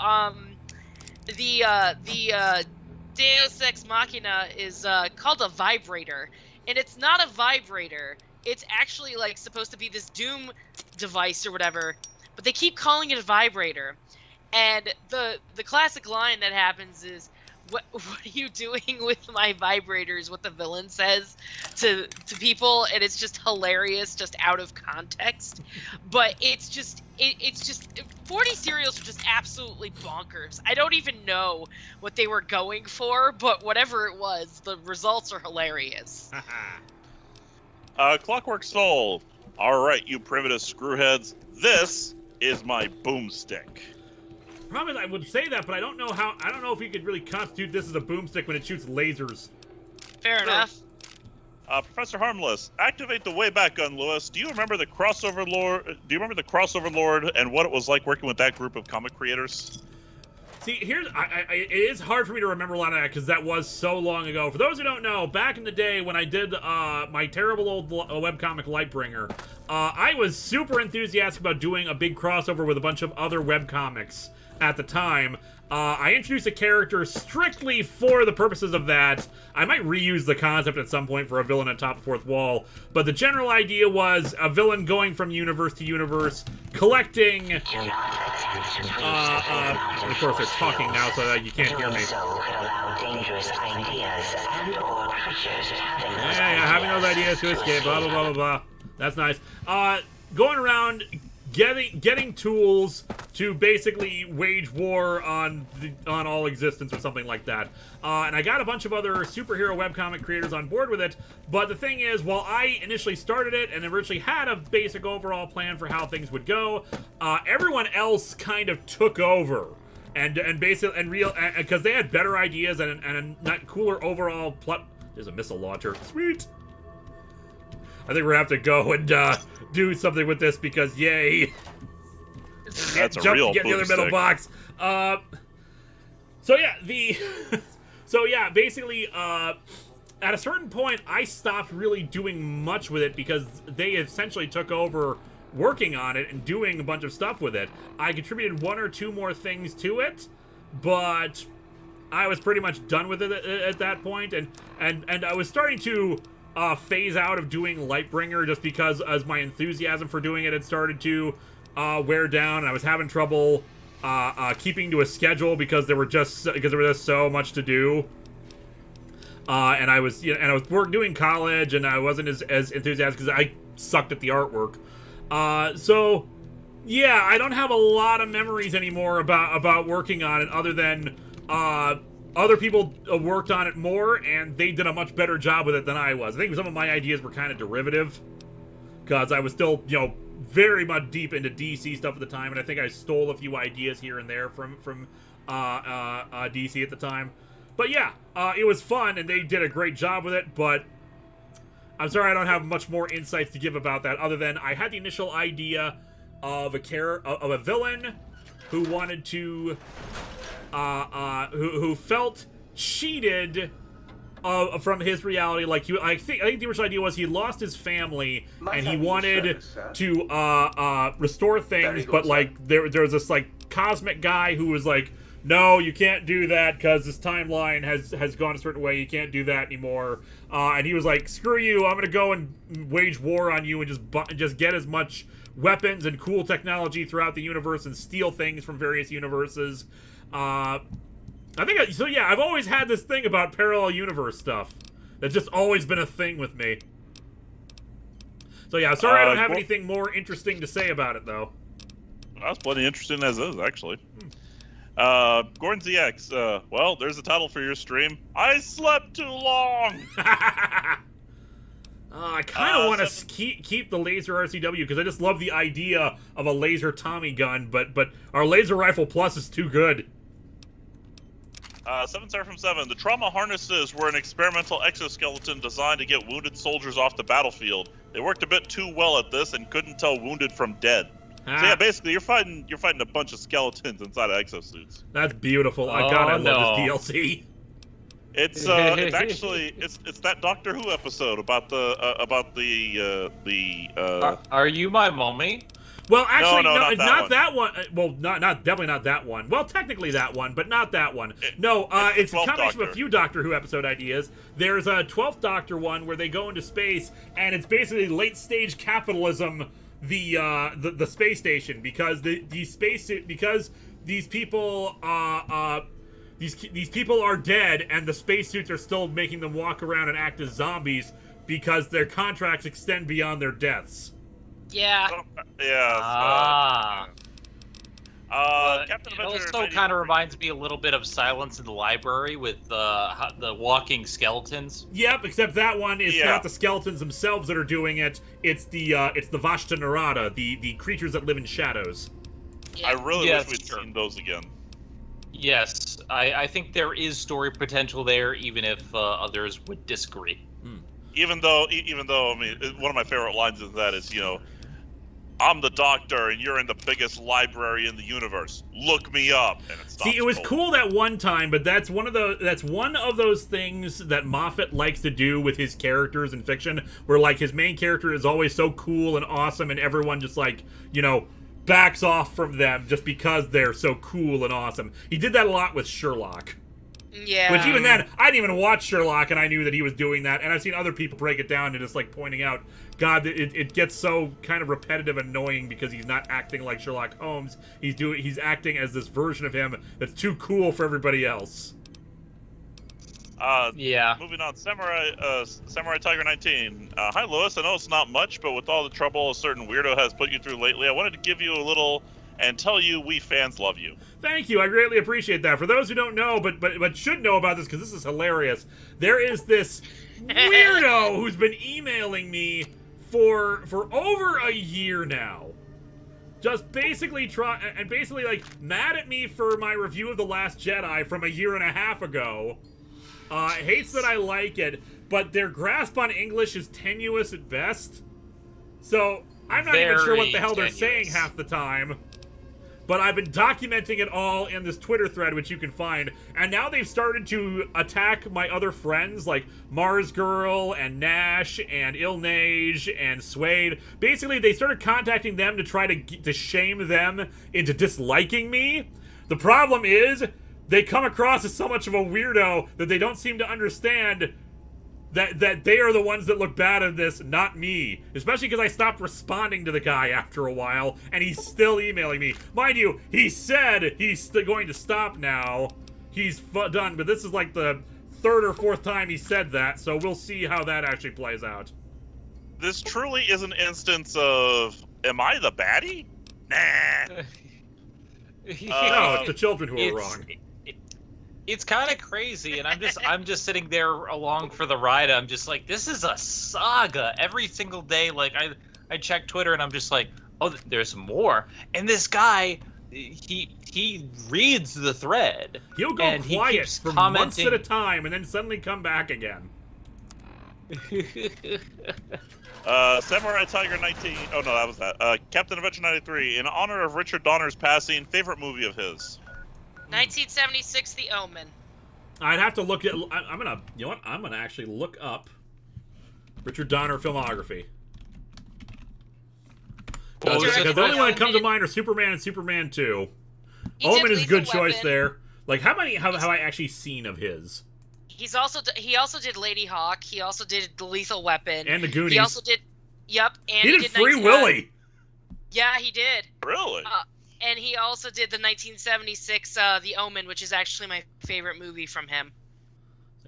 the Deus Ex Machina is called a vibrator, and it's not a vibrator. It's actually like supposed to be this doom device or whatever, but they keep calling it a vibrator. And the classic line that happens is, what are you doing with my vibrators? What the villain says to people, and it's just hilarious, just out of context. But it's just 40 serials are just absolutely bonkers. I don't even know what they were going for, but whatever it was, the results are hilarious. Clockwork Soul. All right, you primitive screwheads. This is my boomstick. Problem is, I would say that, but I don't know if you could really constitute this as a boomstick when it shoots lasers. Fair enough. Professor Harmless, activate the Wayback Gun, Lewis. Do you remember the Crossover Lord and what it was like working with that group of comic creators? See, it is hard for me to remember a lot of that because that was so long ago. For those who don't know, back in the day when I did my terrible old webcomic Lightbringer, I was super enthusiastic about doing a big crossover with a bunch of other webcomics at the time. I introduced a character strictly for the purposes of that. I might reuse the concept at some point for a villain atop the fourth wall, but the general idea was a villain going from universe to universe, collecting... of course they're talking now so that you can't hear me. Yeah, having those ideas to escape, blah, blah, blah, blah, blah. That's nice. Going around... Getting tools to basically wage war on all existence or something like that. And I got a bunch of other superhero webcomic creators on board with it, but the thing is, while I initially started it and originally had a basic overall plan for how things would go, everyone else kind of took over. And because they had better ideas and a cooler overall plot. There's a missile launcher. Sweet! I think we're gonna have to go and do something with this because yay! That's a real get the other middle box. Basically, at a certain point, I stopped really doing much with it because they essentially took over working on it and doing a bunch of stuff with it. I contributed one or two more things to it, but I was pretty much done with it at that point, and I was starting to phase out of doing Lightbringer just because as my enthusiasm for doing it had started to wear down, and I was having trouble keeping to a schedule because there was just so much to do. And I was doing college, and I wasn't as enthusiastic because I sucked at the artwork. So yeah, I don't have a lot of memories anymore about working on it, other than Other people worked on it more, and they did a much better job with it than I was. I think some of my ideas were kind of derivative, because I was still, very much deep into DC stuff at the time, and I think I stole a few ideas here and there from DC at the time. But yeah, it was fun, and they did a great job with it, but I'm sorry I don't have much more insights to give about that, other than I had the initial idea of a villain who wanted to, who felt cheated from his reality. Like, I think the original idea was he lost his family and he wanted to restore things, but like there was this like cosmic guy who was like, no, you can't do that because this timeline has gone a certain way. You can't do that anymore. And he was like, screw you, I'm going to go and wage war on you and just get as much weapons and cool technology throughout the universe and steal things from various universes. I've always had this thing about parallel universe stuff. That's just always been a thing with me. So yeah, sorry I don't have anything more interesting to say about it, though. That's plenty interesting as is, actually. Gordon ZX, well, there's the title for your stream. I slept too long! I kind of want to keep the laser RCW, because I just love the idea of a laser Tommy gun, but our Laser Rifle Plus is too good. 7 Star from 7. The trauma harnesses were an experimental exoskeleton designed to get wounded soldiers off the battlefield. They worked a bit too well at this and couldn't tell wounded from dead. So yeah, basically you're fighting a bunch of skeletons inside of exosuits. That's beautiful. I love this DLC. It's actually it's that Doctor Who episode about the Are you my mummy? Well, actually, no, not that one. Well, definitely not that one. Well, technically that one, but not that one. It's a combination of a few Doctor Who episode ideas. There's a 12th Doctor one where they go into space, and it's basically late stage capitalism. The space station, because these people these people are dead, and the spacesuits are still making them walk around and act as zombies because their contracts extend beyond their deaths. Yeah. Captain It Avenger also kind of reminds me a little bit of Silence in the Library with the walking skeletons. Yep, except that one is not the skeletons themselves that are doing it. It's the Vashta Narada, the creatures that live in shadows. Yeah. I really wish we'd seen those again. Yes, I think there is story potential there, even if others would disagree. Even though, I mean, one of my favorite lines in that is, I'm the Doctor, and you're in the biggest library in the universe. Look me up. And it stops. See, it was cool that one time, but that's one of those things that Moffat likes to do with his characters in fiction, where like his main character is always so cool and awesome, and everyone just like backs off from them just because they're so cool and awesome. He did that a lot with Sherlock. Yeah. Which even then, I didn't even watch Sherlock, and I knew that he was doing that, and I've seen other people break it down and just like pointing out, God, it gets so kind of repetitive and annoying because he's not acting like Sherlock Holmes. He's acting as this version of him that's too cool for everybody else. Moving on, Samurai Tiger 19. Hi, Lewis. I know it's not much, but with all the trouble a certain weirdo has put you through lately, I wanted to give you a little and tell you we fans love you. Thank you. I greatly appreciate that. For those who don't know, but should know about this because this is hilarious, there is this weirdo who's been emailing me for over a year now. Just basically like mad at me for my review of The Last Jedi from a year and a half ago. Hates that I like it, but their grasp on English is tenuous at best. So I'm not even sure what the hell they're saying half the time. But I've been documenting it all in this Twitter thread, which you can find. And now they've started to attack my other friends, like Mars Girl and Nash and Ilnage and Suede. Basically, they started contacting them to try to shame them into disliking me. The problem is, they come across as so much of a weirdo that they don't seem to understand that they are the ones that look bad at this, not me. Especially because I stopped responding to the guy after a while, and he's still emailing me. Mind you, he said he's going to stop now. He's done, but this is like the third or fourth time he said that, so we'll see how that actually plays out. This truly is an instance of, am I the baddie? Nah. No, it's the children who are wrong. It's kind of crazy, and I'm just sitting there along for the ride. I'm just like, this is a saga. Every single day, like I check Twitter, and I'm just like, oh, there's more. And this guy, he reads the thread. He'll go and quiet for months at a time, and then suddenly come back again. Samurai Tiger 19. Oh no, that was that. Captain Adventure 93. In honor of Richard Donner's passing, favorite movie of his. 1976, The Omen. I'd have to look at. I'm gonna. You know what? I'm gonna actually look up Richard Donner filmography. Because the only one that comes to mind are Superman and Superman 2. Omen is a good choice there. Like, how many have I actually seen of his? He also did Lady Hawk. He also did The Lethal Weapon. And The Goonies. He also did. Yep. And he did Free Willy. Yeah, he did. Really? And he also did the 1976 The Omen, which is actually my favorite movie from him.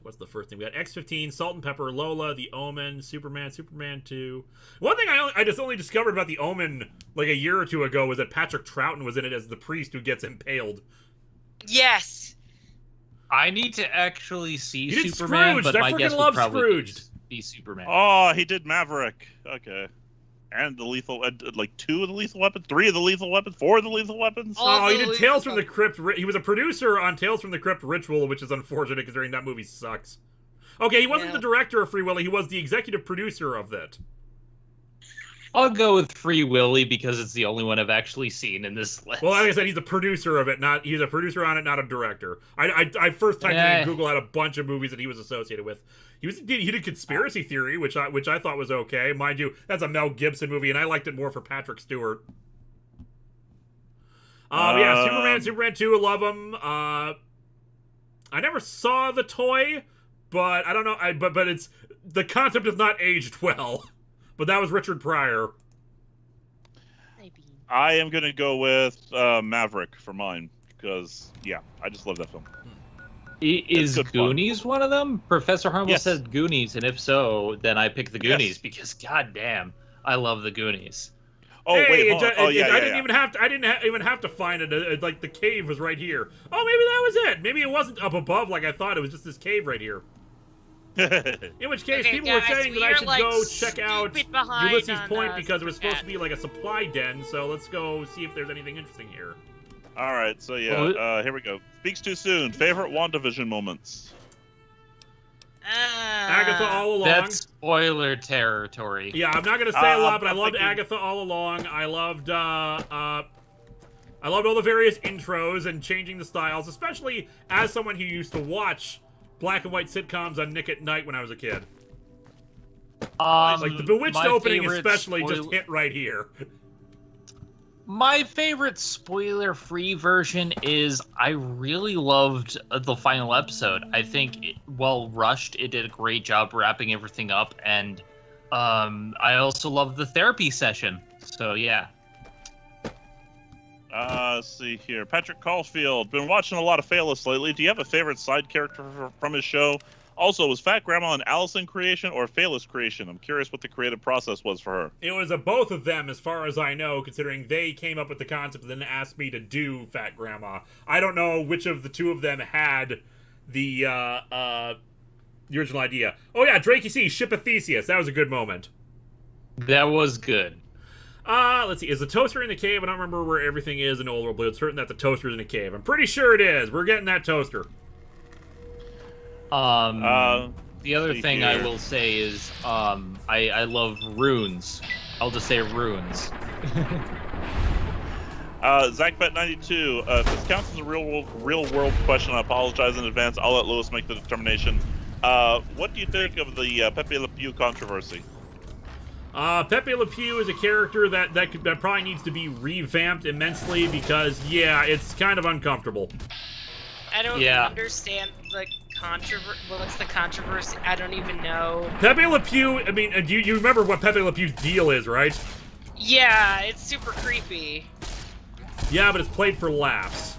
What's the first thing? We got X-15, Salt and Pepper, Lola, The Omen, Superman, Superman 2. One thing I just only discovered about The Omen like a year or two ago was that Patrick Troughton was in it as the priest who gets impaled. Yes. I need to actually see He did Superman, Scrooged. but I my guess freaking would love probably Scrooged. be Superman. Oh, he did Maverick. Okay. And the lethal, like 2 of the Lethal Weapons, 3 of the Lethal Weapons, 4 of the Lethal Weapons. Oh, he did Tales from the Crypt. He was a producer on Tales from the Crypt Ritual, which is unfortunate considering that movie sucks. Okay, he wasn't the director of Free Willy. He was the executive producer of that. I'll go with Free Willy because it's the only one I've actually seen in this list. Well, like I said, he's a producer of it. He's a producer on it, not a director. I first typed it in Google, had a bunch of movies that he was associated with. He did Conspiracy Theory, which I thought was okay. Mind you, that's a Mel Gibson movie, and I liked it more for Patrick Stewart. Yeah, Superman 2, I love him. I never saw The Toy, but I don't know. But it's the concept has not aged well. But that was Richard Pryor. I am gonna go with Maverick for mine because I just love that film. Is Goonies one of them? Professor Harmless Yes. said Goonies, and if so, then I pick the Goonies because goddamn, I love the Goonies. Oh wait, hold on. I didn't even have to find it. Like the cave was right here. Oh, maybe that was it. Maybe it wasn't up above like I thought. It was just this cave right here. In which case, people were saying that I should go check out Ulysses Point because it was supposed to be like a supply den. So let's go see if there's anything interesting here. All right, so here we go. Speaks too soon. Favorite WandaVision moments. Agatha all along. That's spoiler territory. Yeah, I'm not gonna say a lot, but I loved Agatha all along. I loved all the various intros and changing the styles, especially as someone who used to watch black and white sitcoms on Nick at Night when I was a kid. Like the Bewitched opening especially just hit right here. My favorite spoiler-free version is I really loved the final episode. I think, well rushed, it did a great job wrapping everything up, and I also loved the therapy session. So, yeah. Let's see here. Patrick Caulfield. Been watching a lot of Phaelus lately. Do you have a favorite side character from his show? Also, was Fat Grandma an Allison creation or a Phaelus creation? I'm curious what the creative process was for her. It was a both of them, as far as I know, considering they came up with the concept and then asked me to do Fat Grandma. I don't know which of the two of them had the original idea. Oh yeah, Drake, you see, Ship of Theseus. That was a good moment. That was good. Let's see. Is the toaster in the cave? I don't remember where everything is in Old World, but it's certain that the toaster's in the cave. I'm pretty sure it is. We're getting that toaster. The other thing I will say is, I love runes. I'll just say runes. ZachBet92. If this counts as a real world question, I apologize in advance. I'll let Lewis make the determination. What do you think of the Pepe Le Pew controversy? Pepe Le Pew is a character that probably needs to be revamped immensely because, yeah, it's kind of uncomfortable. I don't understand the controversy. What's the controversy? I don't even know. Pepe Le Pew, I mean, do you remember what Pepe Le Pew's deal is, right? Yeah, it's super creepy. Yeah, but it's played for laughs.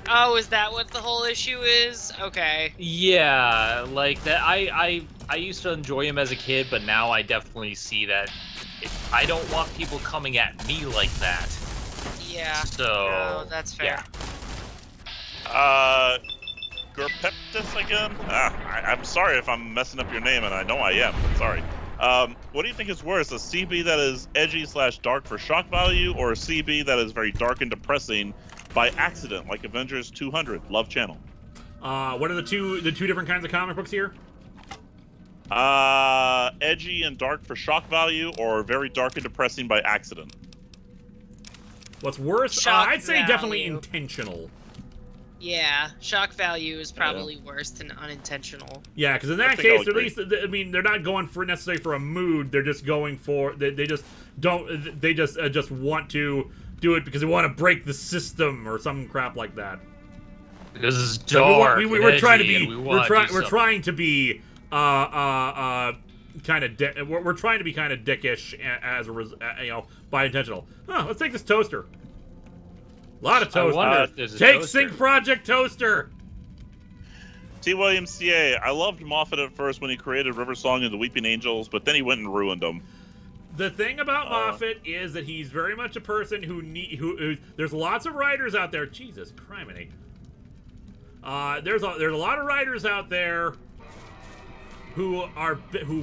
Oh, is that what the whole issue is? Okay. Yeah, like that. I used to enjoy him as a kid, but now I definitely see that I don't want people coming at me like that. Yeah. So. No, that's fair. Yeah. Gurpeptis again? I'm sorry if I'm messing up your name, and I know I am. Sorry. What do you think is worse, a CB that is edgy/dark for shock value, or a CB that is very dark and depressing by accident, like Avengers 200? Love channel. What are the two different kinds of comic books here? Edgy and dark for shock value, or very dark and depressing by accident? What's worse? Shock I'd say value. definitely intentional. Yeah, shock value is probably worse than unintentional. Yeah, because in that case, at least, I mean, they're not going for necessarily for a mood. They're just going for they just don't. They just want to do it because they want to break the system or some crap like that. Because it's So dark. we're trying to edgy, be and we're trying to be kind of we're trying to be kind of dickish as a by intentional. Let's take this toaster. A lot of toaster. I wonder if there's a Take toaster. Sync Project Toaster. T. Williams CA, I loved Moffat at first when he created River Song and the Weeping Angels, but then he went and ruined them. The thing about Moffat is that he's very much a person who there's lots of writers out there. Jesus criminy. There's a lot of writers out there who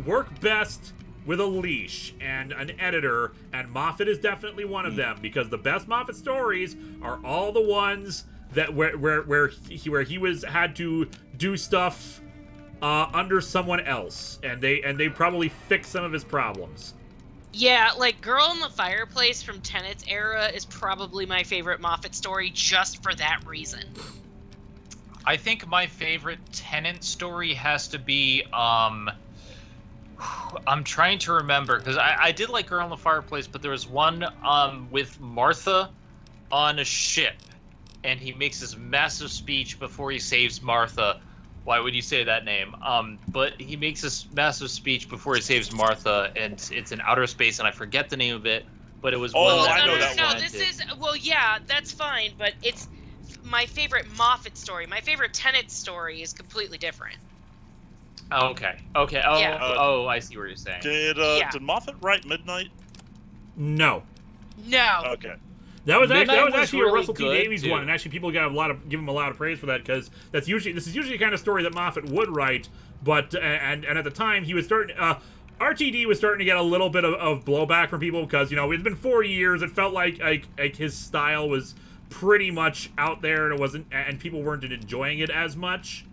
work best with a leash and an editor, and Moffat is definitely one of them, because the best Moffat stories are all the ones that where he had to do stuff under someone else, and they probably fix some of his problems. Yeah, like Girl in the Fireplace from Tenet's era is probably my favorite Moffat story just for that reason. I think my favorite Tennant story has to be, I'm trying to remember, because I did like Girl in the Fireplace, but there was one with Martha on a ship, and he makes this massive speech before he saves Martha. Why would you say that name? But he makes this massive speech before he saves Martha, and it's in outer space, and I forget the name of it, but it was one that I know that one. No, this is, well, yeah, that's fine, but it's my favorite Moffat story. My favorite Tenet story is completely different. Oh, okay. Oh, Yeah. I see what you're saying. Did Moffat write Midnight? No. No. Okay. That was Midnight was actually really a Russell T good, Davies too. one, and actually people give him a lot of praise for that, because this is usually the kind of story that Moffat would write, but and at the time he was starting. RTD was starting to get a little bit of blowback from people, because it's been 4 years. It felt like his style was pretty much out there, and it wasn't, and people weren't enjoying it as much.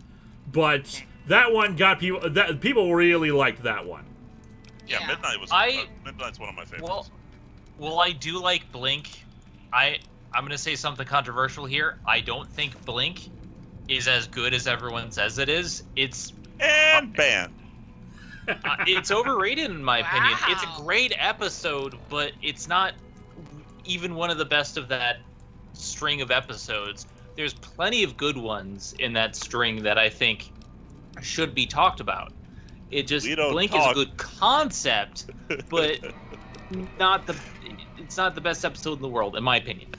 But that one got people. People really liked that one. Yeah, Midnight was. Midnight's one of my favorites. Well, I do like Blink. I'm gonna say something controversial here. I don't think Blink is as good as everyone says it is. It's banned. It's overrated in my opinion. It's a Wow. great episode, but it's not even one of the best of that string of episodes. There's plenty of good ones in that string that I think should be talked about. Blink is a good concept, but it's not the best episode in the world, in my opinion.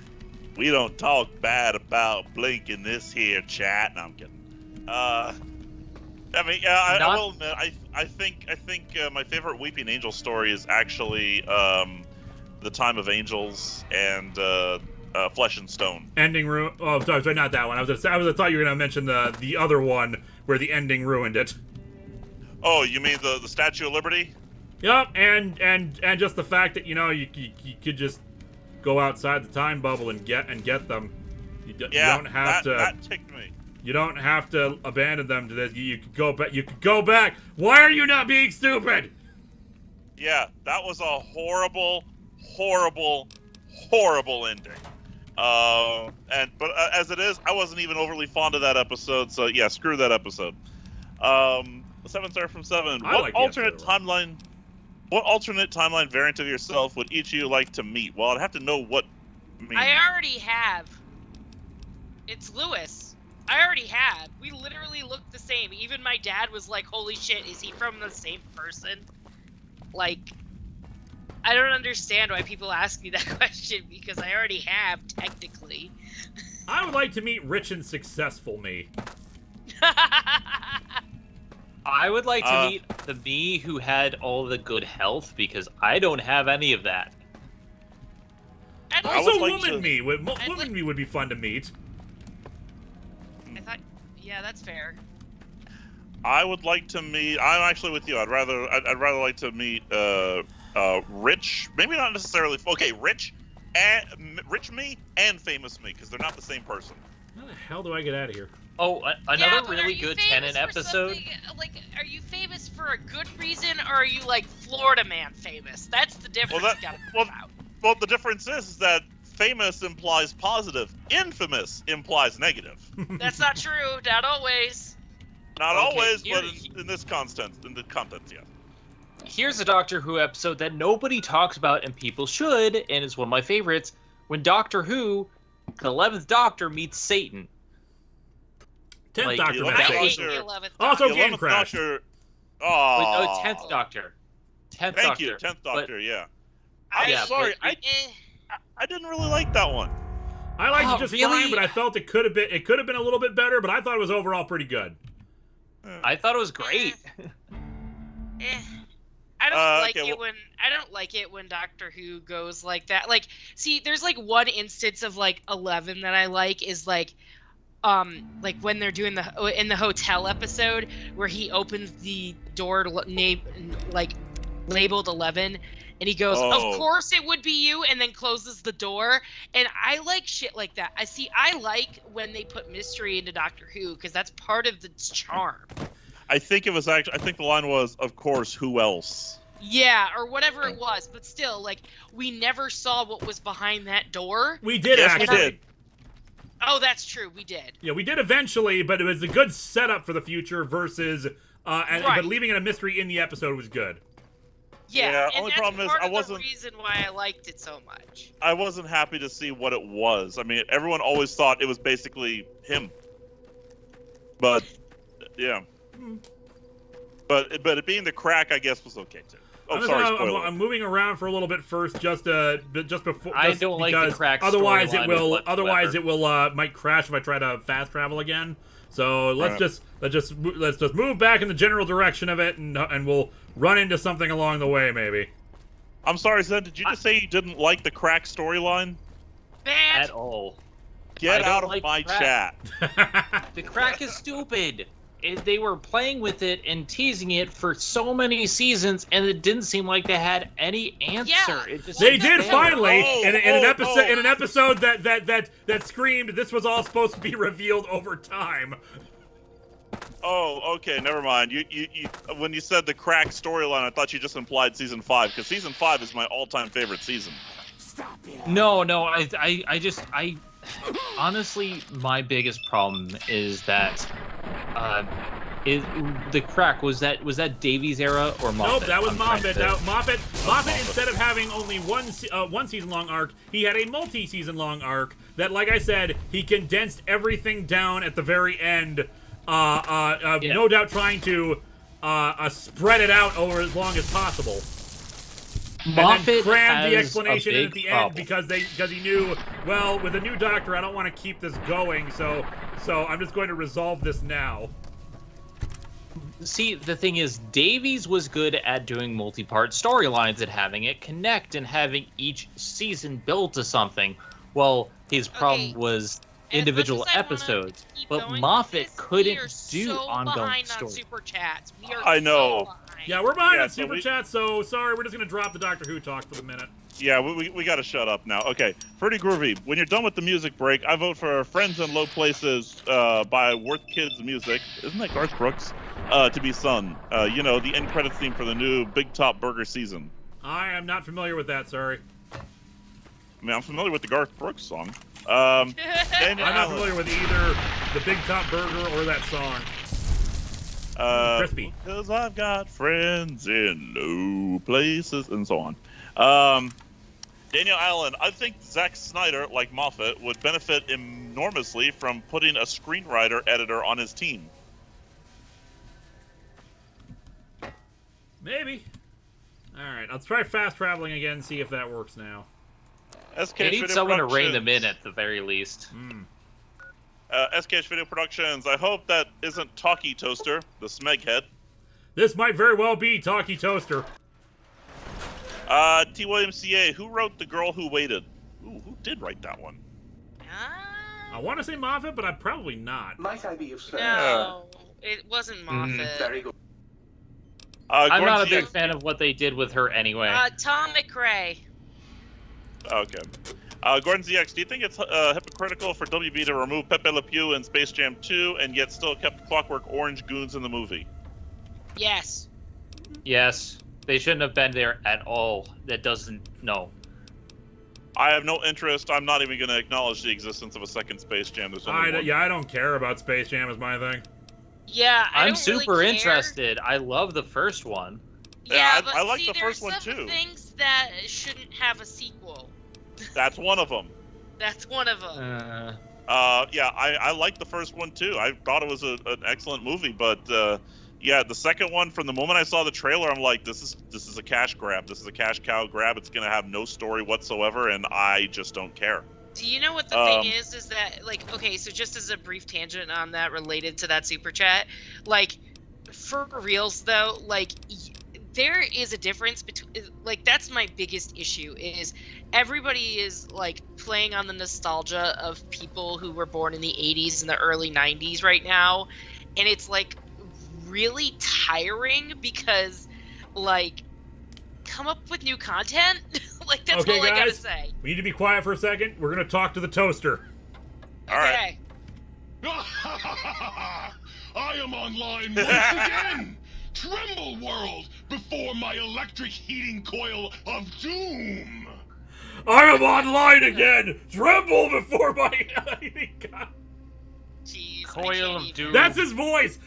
We don't talk bad about Blink in this here chat. No, I'm kidding. I will admit, I think my favorite Weeping Angel story is actually The Time of Angels and Flesh and Stone. Ending ruin. Oh, sorry, not that one. I thought you were gonna mention the other one where the ending ruined it. Oh, you mean the Statue of Liberty? Yep, and just the fact that you could just go outside the time bubble and get them. You don't have to. That ticked me. You don't have to abandon them to this. You could go back. You could go back. Why are you not being stupid? Yeah, that was a horrible, horrible, horrible ending. But as it is, I wasn't even overly fond of that episode. So yeah, screw that episode. 7-star from 7. What alternate timeline variant of yourself would each of you like to meet? Well, I'd have to know what. I already have. It's Lewis. I already have. We literally look the same. Even my dad was like, "Holy shit, is he from the same person?" Like, I don't understand why people ask me that question, because I already have, technically. I would like to meet rich and successful me. I would like to meet the me who had all the good health, because I don't have any of that. Also, woman me. Woman me would be fun to meet. I thought Yeah, that's fair. I would like to meet. I'm actually with you. I'd rather like to meet Rich. Maybe not necessarily. Okay, Rich me and Famous me, because they're not the same person. How the hell do I get out of here? Oh, another Yeah, but really good Tennant episode. Like, are you famous for a good reason, or are you like Florida man famous? That's the difference. Well, you gotta think about. Well, the difference is that famous implies positive, infamous implies negative. That's not true. Not always. Not Okay, always, here- but in this content, yeah. Here's a Doctor Who episode that nobody talks about and people should, and it's one of my favorites. When Doctor Who, the 11th Doctor meets Satan. 10th Like, Doctor the met 11th Satan. hate Doctor- the 11th Also, The Game 11th Crash. Doctor. Wait, Oh, no, 10th Doctor. 10th Thank Doctor. you, 10th Doctor. Yeah. Yeah, I'm sorry. but- I didn't really like that one. I liked Oh, it just really? fine, but I felt it could have been a little bit better, but I thought it was overall pretty good. I thought it was great. I don't like okay, it when Doctor Who goes like that. Like, see, there's like one instance of like 11 that I like is like when they're doing in the hotel episode where he opens the door labeled 11 and he goes, Oh. "Of course it would be you," and then closes the door. And I like shit like that. I like when they put mystery into Doctor Who because that's part of its charm. I think it was actually. I think the line was, "Of course, who else?" Yeah, or whatever it was, but still, like, we never saw what was behind that door. We did Yes, we actually. did. Oh, that's true, we did. Yeah, we did eventually, but it was a good setup for the future versus, Right. but leaving it a mystery in the episode was good. Yeah, and only that's problem is part I of wasn't- the reason why I liked it so much. I wasn't happy to see what it was. I mean, everyone always thought it was basically him. But yeah. But it being the crack, I guess, was okay too. Oh, sorry, spoiler. I'm moving around for a little bit first, just before. I just don't like the because crack Otherwise, storyline it will. whatsoever. Otherwise, it will might crash if I try to fast travel again. So let's just move back in the general direction of it, and we'll run into something along the way, maybe. I'm sorry, Zed. Did you just say you didn't like the crack storyline? Bad. At all. Get I don't out of like my crack. chat. The crack is stupid. They were playing with it and teasing it for so many seasons, and it didn't seem like they had any answer. Yeah. It just They seemed did failed. finally in an episode oh. in an episode that screamed this was all supposed to be revealed over time. Oh, okay, never mind. You when you said the crack storyline, I thought you just implied season 5, because season 5 is my all-time favorite season. No, I honestly, my biggest problem is that the crack was that Davies era or Moffat? Nope, that was I'm trying Moffat. to- Now, Moffat, instead of having only one season-long arc, he had a multi-season-long arc that, like I said, he condensed everything down at the very end. No doubt trying to spread it out over as long as possible. And then Moffat crammed the has explanation a in big at the problem. end because he knew, well, with a new Doctor, I don't want to keep this going, so I'm just going to resolve this now. See, the thing is, Davies was good at doing multi-part storylines and having it connect and having each season build to something. Well, his problem Okay. was As individual much as I wanna episodes, keep but going with Moffat this, couldn't we are do so ongoing behind on stories. super chats. We are I know. So behind. Yeah, we're behind Yeah, on so Super Chat, so sorry, we're just going to drop the Doctor Who talk for the minute. Yeah, we got to shut up now. Okay, Pretty Groovy, when you're done with the music break, I vote for Friends in Low Places by Worth Kids Music. Isn't that Garth Brooks? To be sung. You know, the end credits theme for the new Big Top Burger season. I am not familiar with that, sorry. I mean, I'm familiar with the Garth Brooks song. Daniel I'm not Allen, familiar with either the Big Top Burger or that song. Crispy. Because I've got friends in low places, and so on. Daniel Allen, I think Zack Snyder, like Moffat, would benefit enormously from putting a screenwriter editor on his team. Maybe. Alright, let's try fast traveling again and see if that works now. SKH They need Video someone to rein Productions. them in at the very least. SKH Video Productions, I hope that isn't Talkie Toaster, the Smeghead. This might very well be Talkie Toaster. T. Williams CA, who wrote The Girl Who Waited? Ooh, who did write that one? I want to say Moffat, but I'm probably not. Might I be of service? No, it wasn't Moffat. Very good. I'm not a Gordon big fan of what they did with her anyway. Tom McRae. Okay. Gordon ZX, do you think it's hypocritical for WB to remove Pepe Le Pew in Space Jam 2 and yet still kept Clockwork Orange goons in the movie? Yes. Yes, they shouldn't have been there at all. That doesn't... No. I have no interest. I'm not even going to acknowledge the existence of a second Space Jam. There's only one. Yeah, I don't care about Space Jam is my thing. Yeah, I'm don't super really care. interested. I love the first one. Yeah, I but like see, the first there's one, some too. things that shouldn't have a sequel. That's one of them. That's one of them. Yeah, I liked the first one, too. I thought it was an excellent movie, but... yeah, the second one, from the moment I saw the trailer, I'm like, this is a cash grab. This is a cash cow grab. It's going to have no story whatsoever, and I just don't care. Do you know what the thing is that, like, okay, so just as a brief tangent on that related to that super chat, like, for reals, though, like, there is a difference between, like, that's my biggest issue, is everybody is, like, playing on the nostalgia of people who were born in the 80s and the early 90s right now, and it's, like, really tiring because, like, come up with new content. Like, that's Okay, all I gotta guys, say. we need to be quiet for a second. We're gonna talk to the toaster. All right. Okay. I am online once again! Tremble, world, before my electric heating coil of doom! I am online again. Tremble before my. Jeez, Coil of Doom. That's his voice.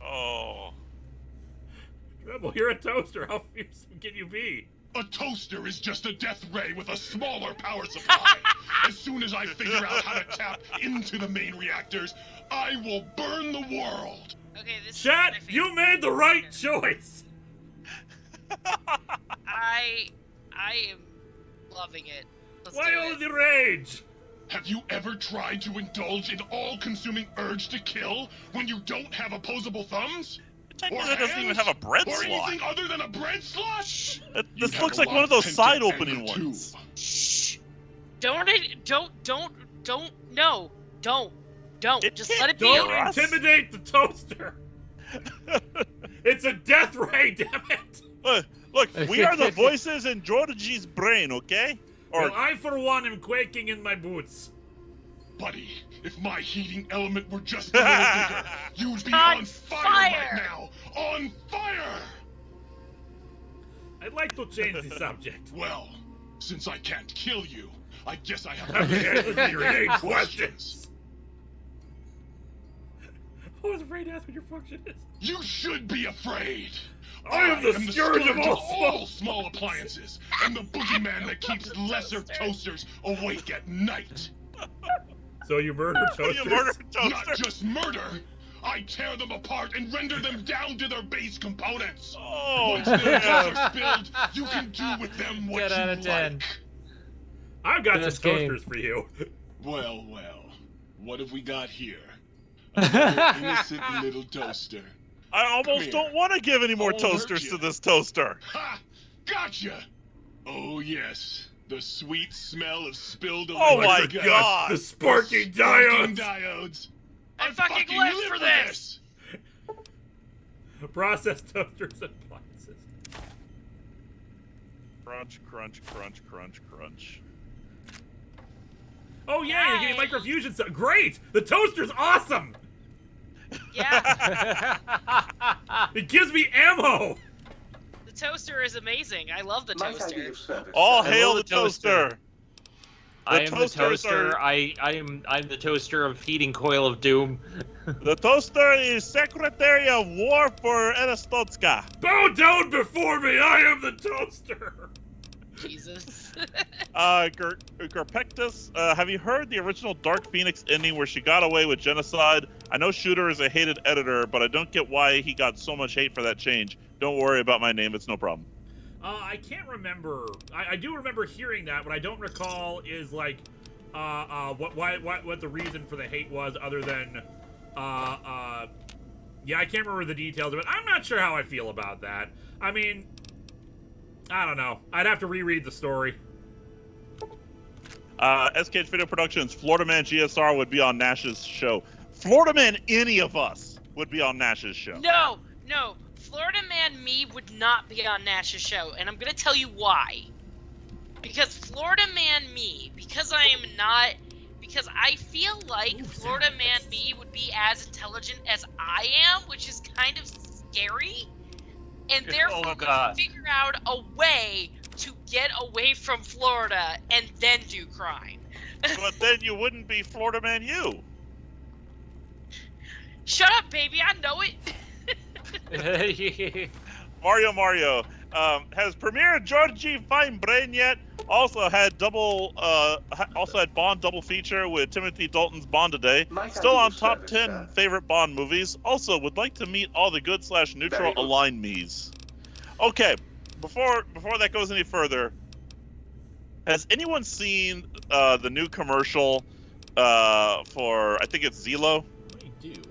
Oh. Tremble, you're a toaster. How fearsome can you be? A toaster is just a death ray with a smaller power supply. As soon as I figure out how to tap into the main reactors, I will burn the world. Okay, this Chat, is my you favorite. made the right choice. I am loving it. Let's Why do all it. the rage? Have you ever tried to indulge in all-consuming urge to kill when you don't have opposable thumbs? Technically, it doesn't even have a bread or slot. anything other than a bread slot? This You'd looks have like a one lot of those pent-up side opening anger, too. ones. Shh. Don't, It just can't let it be. Don't Russ. intimidate the toaster. It's a death ray, damn it. Look, we are the voices in Georgie's brain, okay? Or Well, I, for one, am quaking in my boots. Buddy, if my heating element were just a little bigger, you'd be On on fire fire! right now! On fire! I'd like to change the subject. Well, since I can't kill you, I guess I have Have to answer to your answer name questions. I was afraid to ask what your function is. You should be afraid. I am the scourge of all small appliances, and the boogeyman that keeps lesser toasters awake at night. So you murder toasters? you murder Not toaster. just murder, I tear them apart and render them down to their base components. Oh, Once their damn. juice are spilled, you can do with them what 10 you out of 10. like. I've got This some game. toasters for you. Well, what have we got here? Another innocent little toaster. I almost here. don't want to give any more I won't hurt toasters you. to this toaster. Ha! Gotcha! Oh yes, the sweet smell of spilled Oh my electric gas. God. The sparking Sparking diodes! diodes! I fucking live for this! Processed toasters and appliances. Crunch, crunch, crunch, crunch, crunch. Oh yeah, you're getting Nice. microfusion stuff. Great! The toaster's awesome! Yeah, It gives me ammo! the toaster is amazing. I love the Might I be toaster. of service? All I hail love the the toaster. toaster. I am the toasters toaster. are- I'm the toaster of heating coil of doom. The toaster is Secretary of War for Aristotska. Bow down before me! I am the toaster! Jesus. Gerpectus, have you heard the original Dark Phoenix ending where she got away with genocide? I know Shooter is a hated editor, but I don't get why he got so much hate for that change. Don't worry about my name, it's no problem. I can't remember. I do remember hearing that. What I don't recall is like, what the reason for the hate was, other than, yeah, I can't remember the details of it. I'm not sure how I feel about that. I mean, I don't know. I'd have to reread the story. SKH Video Productions, Florida Man GSR would be on Nash's show. Florida Man, any of us would be on Nash's show. No. Florida Man me would not be on Nash's show, and I'm gonna tell you why. Because Florida Man me, because I feel like Florida Man me would be as intelligent as I am, which is kind of scary, and therefore would figure out a way to get away from Florida and then do crime. But then you wouldn't be Florida Man you. Shut up, baby, I know it. Mario has premiered Georgie Fine Brain yet? Also had Bond double feature with Timothy Dalton's Bond today. Still on top 10 favorite Bond movies. Also would like to meet all the good/neutral aligned me's. Okay, before that goes any further, has anyone seen the new commercial for, I think it's Zillow?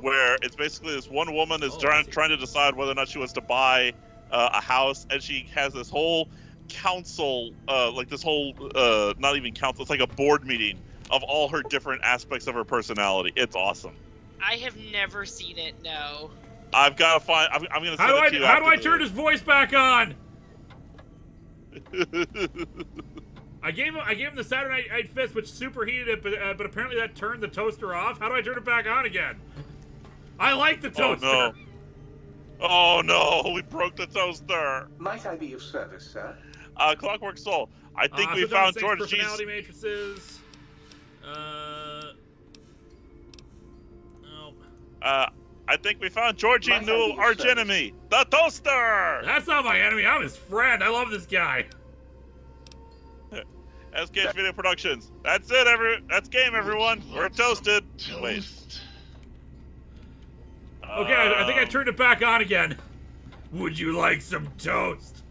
Where it's basically this one woman is trying to decide whether or not she wants to buy a house, and she has this whole council, not even council, it's like a board meeting of all her different aspects of her personality. It's awesome. I have never seen it, no. I've got to find, I'm going to send it to you. How do I turn his voice back on? I gave him the Saturday Night Fist, which superheated it, but apparently that turned the toaster off. How do I turn it back on again? I like the toaster. Oh no, we broke the toaster. Might I be of service, sir? Clockwork Soul. I think we found George G's personality matrices. I think we found Georgie Newell, arch enemy, the toaster. That's not my enemy. I'm his friend. I love this guy. SKH Video Productions. That's it, that's game, everyone. We're toasted. Wait. Okay, I think I turned it back on again. Would you like some toast?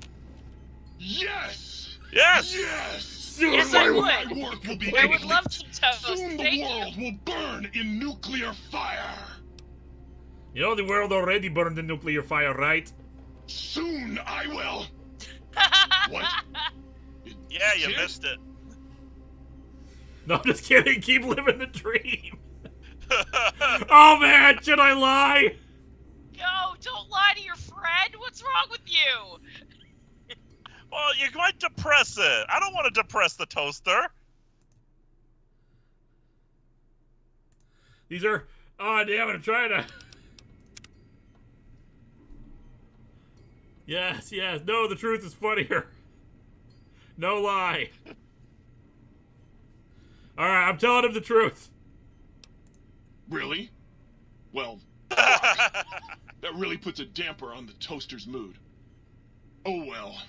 Yes! Yes! Yes! Soon yes, I would. Work will be I would love some toast. Soon the world will burn in nuclear fire. You know the world already burned in nuclear fire, right? Soon I will. What? Yeah, you missed it. No, I'm just kidding. Keep living the dream. Oh man, should I lie? No, don't lie to your friend. What's wrong with you? Well, you might depress it. I don't want to depress the toaster. These are... Oh, damn it, I'm trying to... Yes. No, the truth is funnier. No lie. Alright, I'm telling him the truth. Really? Well, fuck. That really puts a damper on the toaster's mood. Oh well.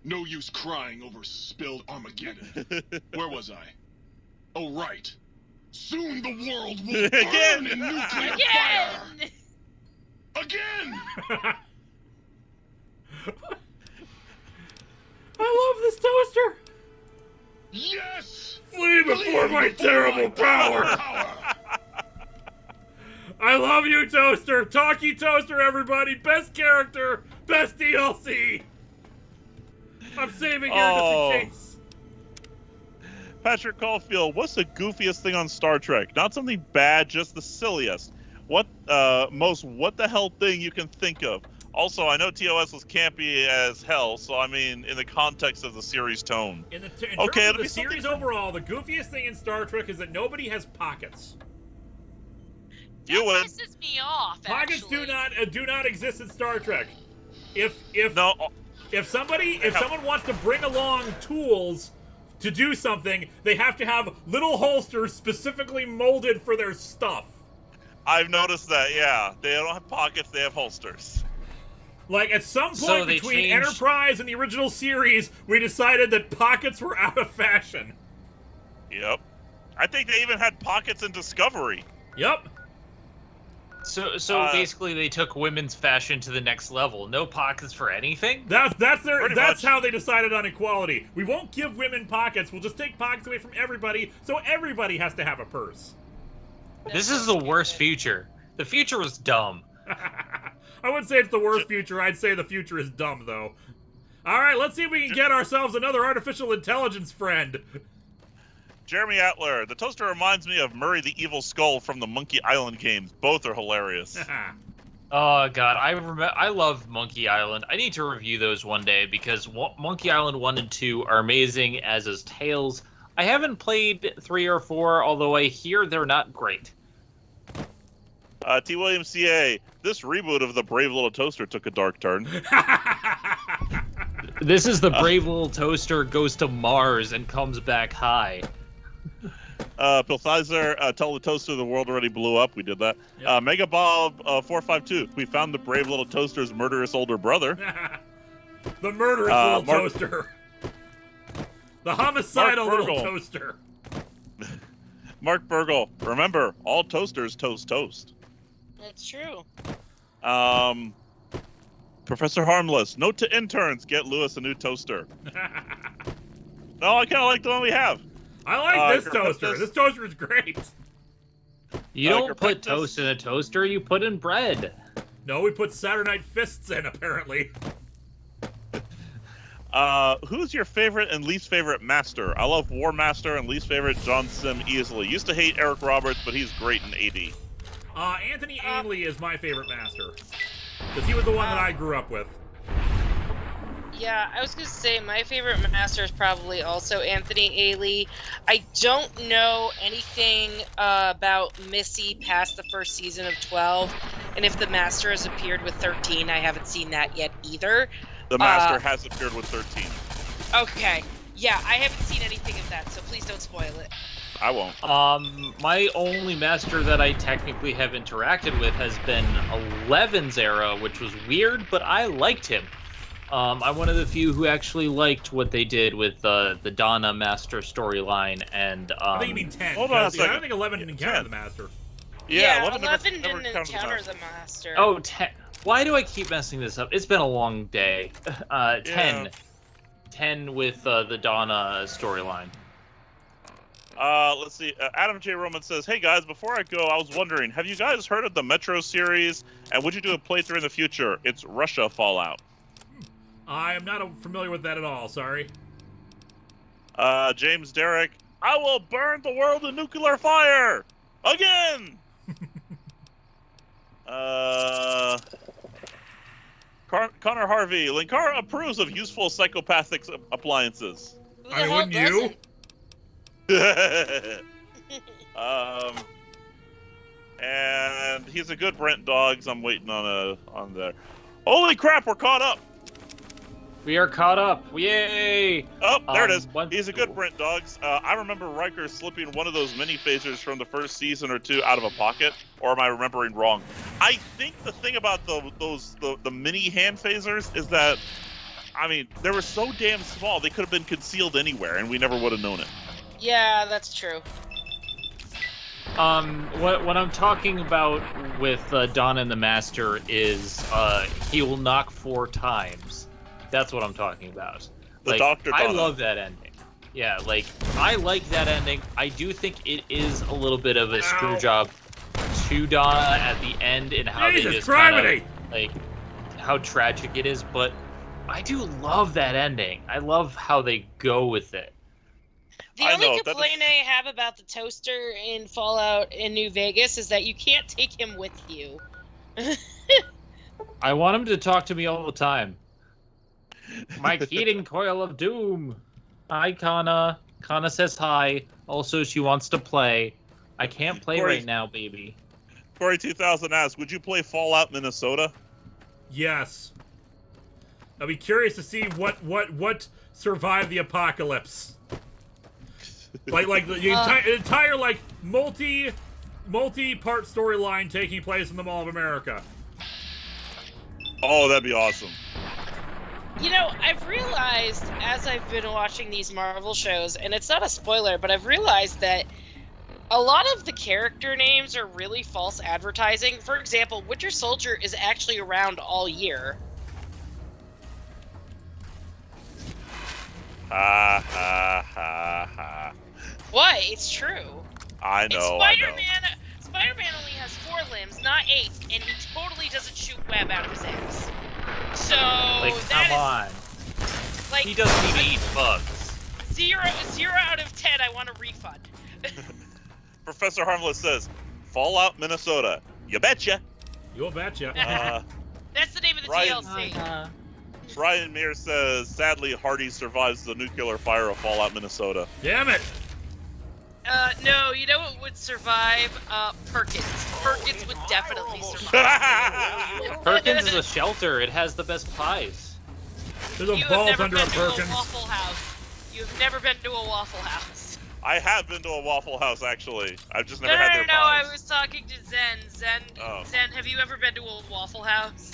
No use crying over spilled Armageddon. Where was I? Oh, right. Soon the world will burn in nuclear fire! Again! I love this toaster! Yes! Flee before my terrible power! I love you, Toaster! Talkie Toaster, everybody! Best character! Best DLC! I'm saving here just in case. Patrick Caulfield, what's the goofiest thing on Star Trek? Not something bad, just the silliest. What the hell thing you can think of? Also, I know TOS was campy as hell, so I mean, in the context of the series tone. In terms of the series overall, the goofiest thing in Star Trek is that nobody has pockets. That pisses me off. Pockets actually. do not exist in Star Trek. If someone wants to bring along tools to do something, they have to have little holsters specifically molded for their stuff. I've noticed that, yeah. They don't have pockets, they have holsters. Like, at some point between Enterprise and the original series, we decided that pockets were out of fashion. Yep. I think they even had pockets in Discovery. Yep. So basically, they took women's fashion to the next level. No pockets for anything. That's how they decided on equality. We won't give women pockets. We'll just take pockets away from everybody, so everybody has to have a purse. This is the worst future. The future was dumb. I wouldn't say it's the worst future. I'd say the future is dumb, though. All right, let's see if we can get ourselves another artificial intelligence friend. Jeremy Atler, the toaster reminds me of Murray the Evil Skull from the Monkey Island games. Both are hilarious. Oh god, I love Monkey Island. I need to review those one day because Monkey Island 1 and 2 are amazing, as is Tales. I haven't played 3 or 4, although I hear they're not great. T. Williams CA, this reboot of the Brave Little Toaster took a dark turn. This is the Brave Little Toaster goes to Mars and comes back high. Pilthizer, tell the toaster the world already blew up. We did that. Yep. Mega Bob 452. We found the Brave Little Toaster's murderous older brother. The murderous little toaster. The homicidal little toaster. Mark Burgle. Remember, all toasters toast toast. That's true. Professor Harmless. Note to interns: get Lewis a new toaster. No, I kind of like the one we have. I like this toaster. This toaster is great. You don't put toast in a toaster, you put in bread. No, we put Saturday Night Fists in, apparently. Who's your favorite and least favorite master? I love War Master and least favorite John Sim easily. Used to hate Eric Roberts, but he's great in AD. Anthony Ainley is my favorite master. Because he was the one that I grew up with. Yeah, I was going to say my favorite master is probably also Anthony Ainley. I don't know anything about Missy past the first season of 12. And if the master has appeared with 13, I haven't seen that yet either. The master has appeared with 13. Okay. Yeah, I haven't seen anything of that, so please don't spoil it. I won't. My only master that I technically have interacted with has been 11's era, which was weird, but I liked him. I'm one of the few who actually liked what they did with the Donna Master storyline, and I think you mean 10. Hold on a second. I don't think 11 didn't encounter the Master. Yeah, 11 didn't never encounter the master. Oh, 10. Why do I keep messing this up? It's been a long day. 10. Yeah. 10 with the Donna storyline. Let's see. Adam J. Roman says, "Hey guys, before I go, I was wondering, have you guys heard of the Metro series? And would you do a playthrough in the future? It's Russia Fallout." I am not familiar with that at all, sorry. James Derrick, "I will burn the world in nuclear fire! Again!" Connor Harvey, Linkara approves of useful psychopathic appliances. Who the I mean, hell wouldn't you? doesn't? And he's a good Brent Dogs. I'm waiting on there. Holy crap, we're caught up! We are caught up. Yay! Oh, there it is. He's a good Brent Dogs. I remember Riker slipping one of those mini phasers from the first season or two out of a pocket, or am I remembering wrong? I think the thing about the mini hand phasers is that, I mean, they were so damn small they could have been concealed anywhere, and we never would have known it. Yeah, that's true. What I'm talking about with Donna and the Master is he will knock 4 times. That's what I'm talking about. The Dr. I Donna. love that ending. Yeah, I like that ending. I do think it is a little bit of a screw job to Donna at the end and how they just kind of, how tragic it is, but I do love that ending. I love how they go with it. The only complaint I have about the toaster in Fallout in New Vegas is that you can't take him with you. I want him to talk to me all the time. My heating coil of doom. Hi, Kana. Kana says hi. Also, she wants to play. I can't play right now, baby. Corey 2000 asks, would you play Fallout Minnesota? Yes. I'll be curious to see what survived the apocalypse. Like the entire multi-part storyline taking place in the Mall of America. Oh, that'd be awesome. You know, I've realized as I've been watching these Marvel shows, and it's not a spoiler, but I've realized that a lot of the character names are really false advertising. For example, Winter Soldier is actually around all year. Ha ha ha ha. What? It's true. I know. Spider-Man only has 4 limbs, not 8, and he totally doesn't shoot web out of his ass. So Come on. Like, he doesn't even eat bugs. Zero out of 10. I want a refund. Professor Harmless says, Fallout, Minnesota. You betcha. You'll betcha. That's the name of the Ryan- DLC. Brian Meir says, sadly, Hardy survives the nuclear fire of Fallout, Minnesota. Damn it. No, you know what would survive? Perkins. Perkins would definitely survive. Perkins is a shelter. It has the best pies. There's a You have vault never under been a to a Perkins. Waffle House. You've never been to a Waffle House. I have been to a Waffle House, actually. I've just No, never had their I pies. was talking to Zen. Oh. Zen, have you ever been to a Waffle House?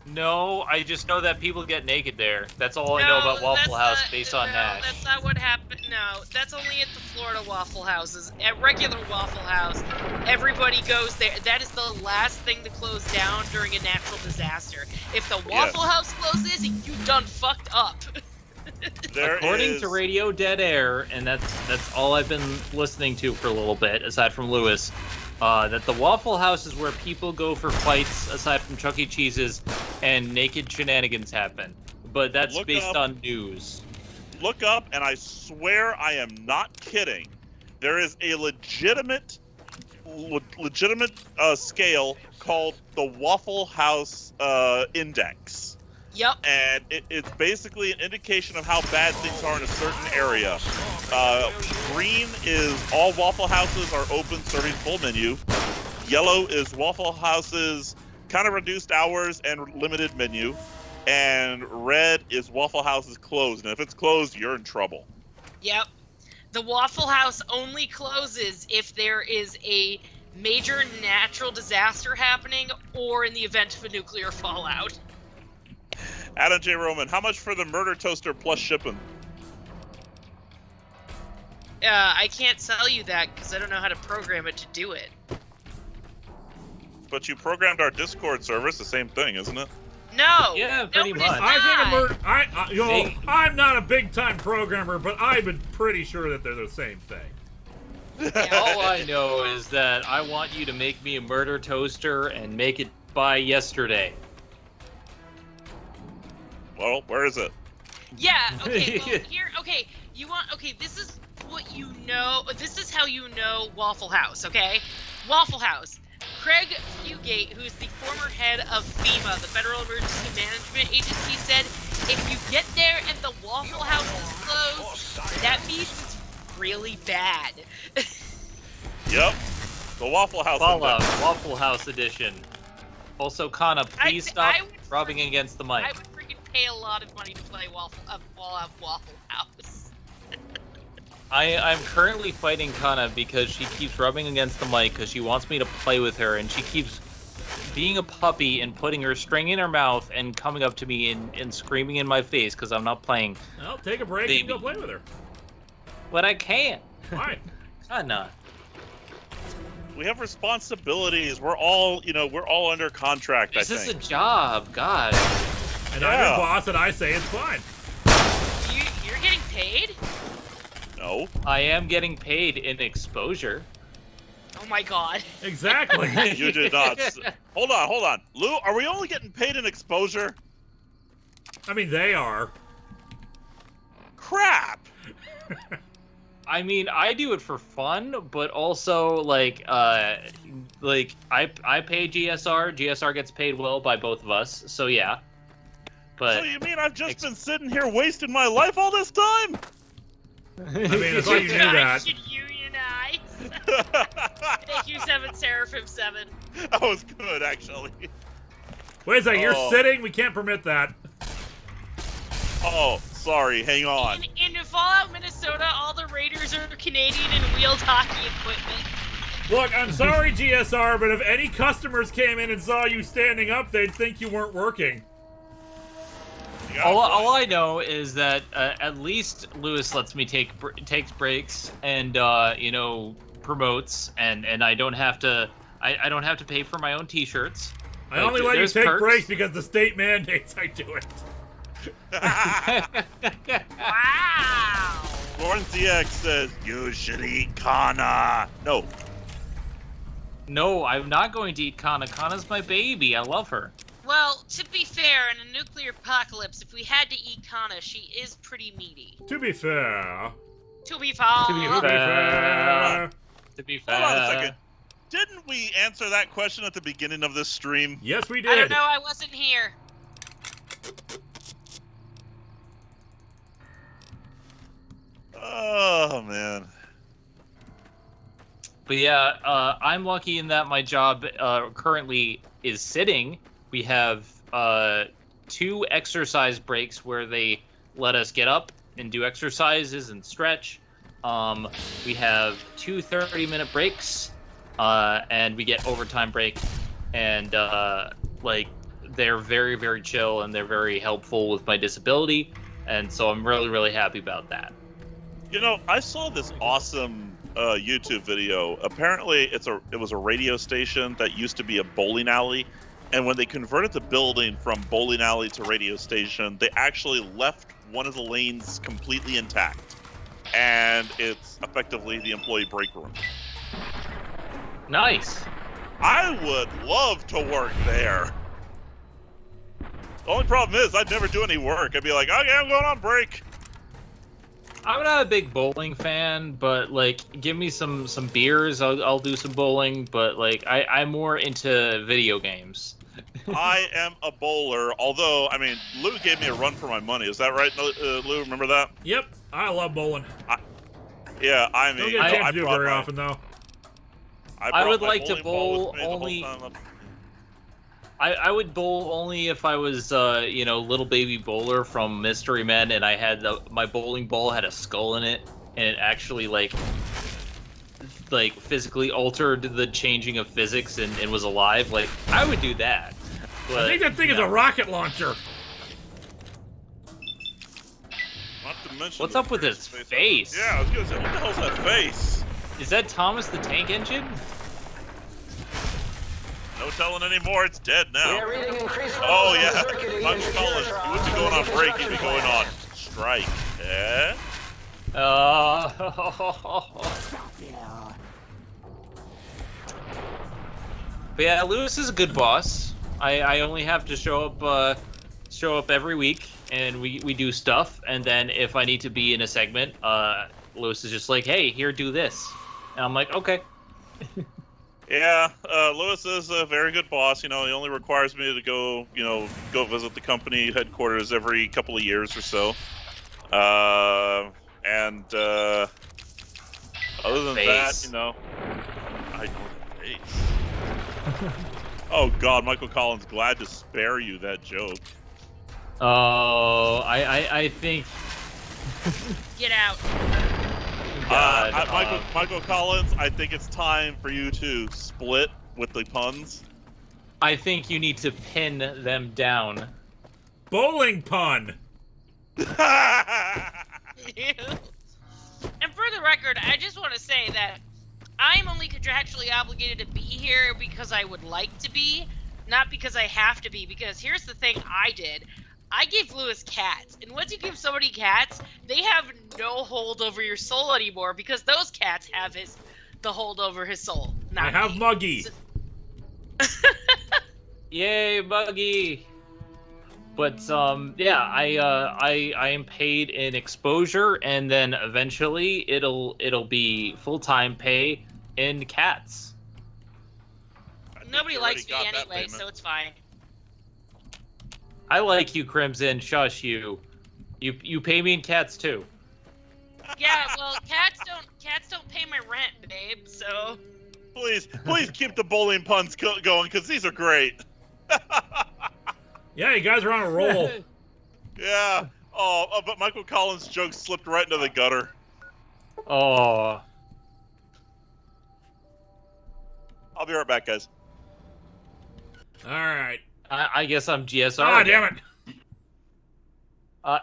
No, I just know that people get naked there. That's all I know about Waffle House based on Nash. That's not what happened. No, that's only at the Florida Waffle Houses. At regular Waffle House, everybody goes there. That is the last thing to close down during a natural disaster. If the Waffle House closes, you done fucked up. According to Radio Dead Air, and that's all I've been listening to for a little bit, aside from Lewis, that the Waffle House is where people go for fights, aside from Chuck E. Cheese's, and naked shenanigans happen. But that's based on news. Look up, and I swear I am not kidding. There is a legitimate scale called the Waffle House Index. Yep. And it's basically an indication of how bad things are in a certain area. Green is all Waffle Houses are open, serving full menu. Yellow is Waffle Houses kind of reduced hours and limited menu. And red is Waffle Houses closed. And if it's closed, you're in trouble. Yep. The Waffle House only closes if there is a major natural disaster happening or in the event of a nuclear fallout. Adam J. Roman, how much for the murder toaster plus shipping? I can't tell you that because I don't know how to program it to do it. But you programmed our Discord server. It's the same thing, isn't it? No. Yeah, pretty no, it is much. I think I'm not a big time programmer, but I've been pretty sure that they're the same thing. All I know is that I want you to make me a murder toaster and make it by yesterday. Well, where is it? Yeah, okay, well, this is what you know, this is how you know Waffle House, okay? Waffle House. Craig Fugate, who's the former head of FEMA, the Federal Emergency Management Agency, said, if you get there and the Waffle House is closed, that means it's really bad. Yep. The Waffle House. Fallout, Waffle House edition. Also, Kana, please stop rubbing against the mic. I would freaking pay a lot of money to play Fallout Waffle House. I'm currently fighting Kana because she keeps rubbing against the mic because she wants me to play with her, and she keeps being a puppy and putting her string in her mouth and coming up to me and screaming in my face because I'm not playing. Well, take a break and go play with her. But I can't. Why? Kana. We have responsibilities. We're all under contract, This I is think. a job, God. And I'm your boss, and I say it's fine. You're getting paid? No. I am getting paid in exposure. Oh my god. Exactly. You did not. Hold on. Lou, are we only getting paid in exposure? I mean, they are. Crap. I mean, I do it for fun, but also like I pay GSR. GSR gets paid well by both of us, so yeah. But So you mean I've just been sitting here wasting my life all this time? I mean, I thought you knew that. should unionize. Thank you, 7 Seraphim 7. That was good, actually. Wait a second, you're Oh. sitting? We can't permit that. Oh, sorry. Hang on. In Fallout, Minnesota, all the raiders are Canadian and wheeled hockey equipment. Look, I'm sorry, GSR, but if any customers came in and saw you standing up, they'd think you weren't working. all I know is that at least Lewis lets me takes breaks and promotes, and I don't have to pay for my own T-shirts. I only let you there's take perks. breaks because the state mandates I do it. Wow. Lawrence DX says, you should eat Kana. No. No, I'm not going to eat Kana. Kana's my baby. I love her. Well, to be fair, in a nuclear apocalypse, if we had to eat Kana, she is pretty meaty. To be fair. To be fair. To be fair. To be fair. Hold on a second. Didn't we answer that question at the beginning of this stream? Yes, we did. I don't know, I wasn't here. Oh, man. But yeah, I'm lucky in that my job currently is sitting. We have 2 exercise breaks where they let us get up and do exercises and stretch. We have 2 30-minute breaks, and we get overtime break. And like, they're very, very chill, and they're very helpful with my disability. And so I'm really, really happy about that. You know, I saw this awesome YouTube video. Apparently, it was a radio station that used to be a bowling alley. And when they converted the building from bowling alley to radio station, they actually left one of the lanes completely intact. And it's effectively the employee break room. Nice. I would love to work there. The only problem is I'd never do any work. I'd be like, okay, I'm going on break. I'm not a big bowling fan, but like, give me some beers, I'll do some bowling. But like, I'm more into video games. I am a bowler, although, I mean, Lou gave me a run for my money. Is that right, Lou? Remember that? Yep, I love bowling. Yeah, I mean, Don't get a chance to do it very my- often, though. I would like to bowling ball bowl with me the whole only. time. I would bowl only if I was, little baby bowler from Mystery Men, and I had my bowling ball had a skull in it, and it actually like physically altered the changing of physics and was alive. Like, I would do that. But, I think that thing is a rocket launcher. Not to mention What's the up with his face? Yeah, I was gonna say, what the hell's that face? Is that Thomas the Tank Engine? No telling anymore. It's dead now. We are reading increased Oh levels of yeah, circuiting Michael into Collins. the You wouldn't be going on break. You'd be going on strike. Yeah. But yeah, Lewis is a good boss. I only have to show up every week, and we do stuff. And then if I need to be in a segment, Lewis is just like, hey, here, do this. And I'm like, okay. Yeah, Lewis is a very good boss. You know, he only requires me to go visit the company headquarters every couple of years or so. Other than Face. that, I know the face. Oh God, Michael Collins, glad to spare you that joke. Oh, I think. Get out. God, Michael Collins, I think it's time for you to split with the puns. I think you need to pin them down. Bowling pun. And for the record, I just want to say that I'm only contractually obligated to be here because I would like to be, not because I have to be. Because here's the thing I did. I gave Lewis cats, and once you give somebody cats, they have no hold over your soul anymore because those cats have the hold over his soul. Not I have me. Muggy. Yay, Buggy! But yeah, I am paid in exposure, and then eventually it'll be full-time pay in cats. I think Nobody you already likes me got that anyway, payment. so it's fine. I like you, Crimson. Shush you. You pay me in cats too. Yeah, well, cats don't pay my rent, babe. So Please keep the bowling puns going, because these are great. Yeah, you guys are on a roll. Yeah. Oh, but Michael Collins' joke slipped right into the gutter. Oh. I'll be right back, guys. All right. I guess I'm GSR. Ah, damn it.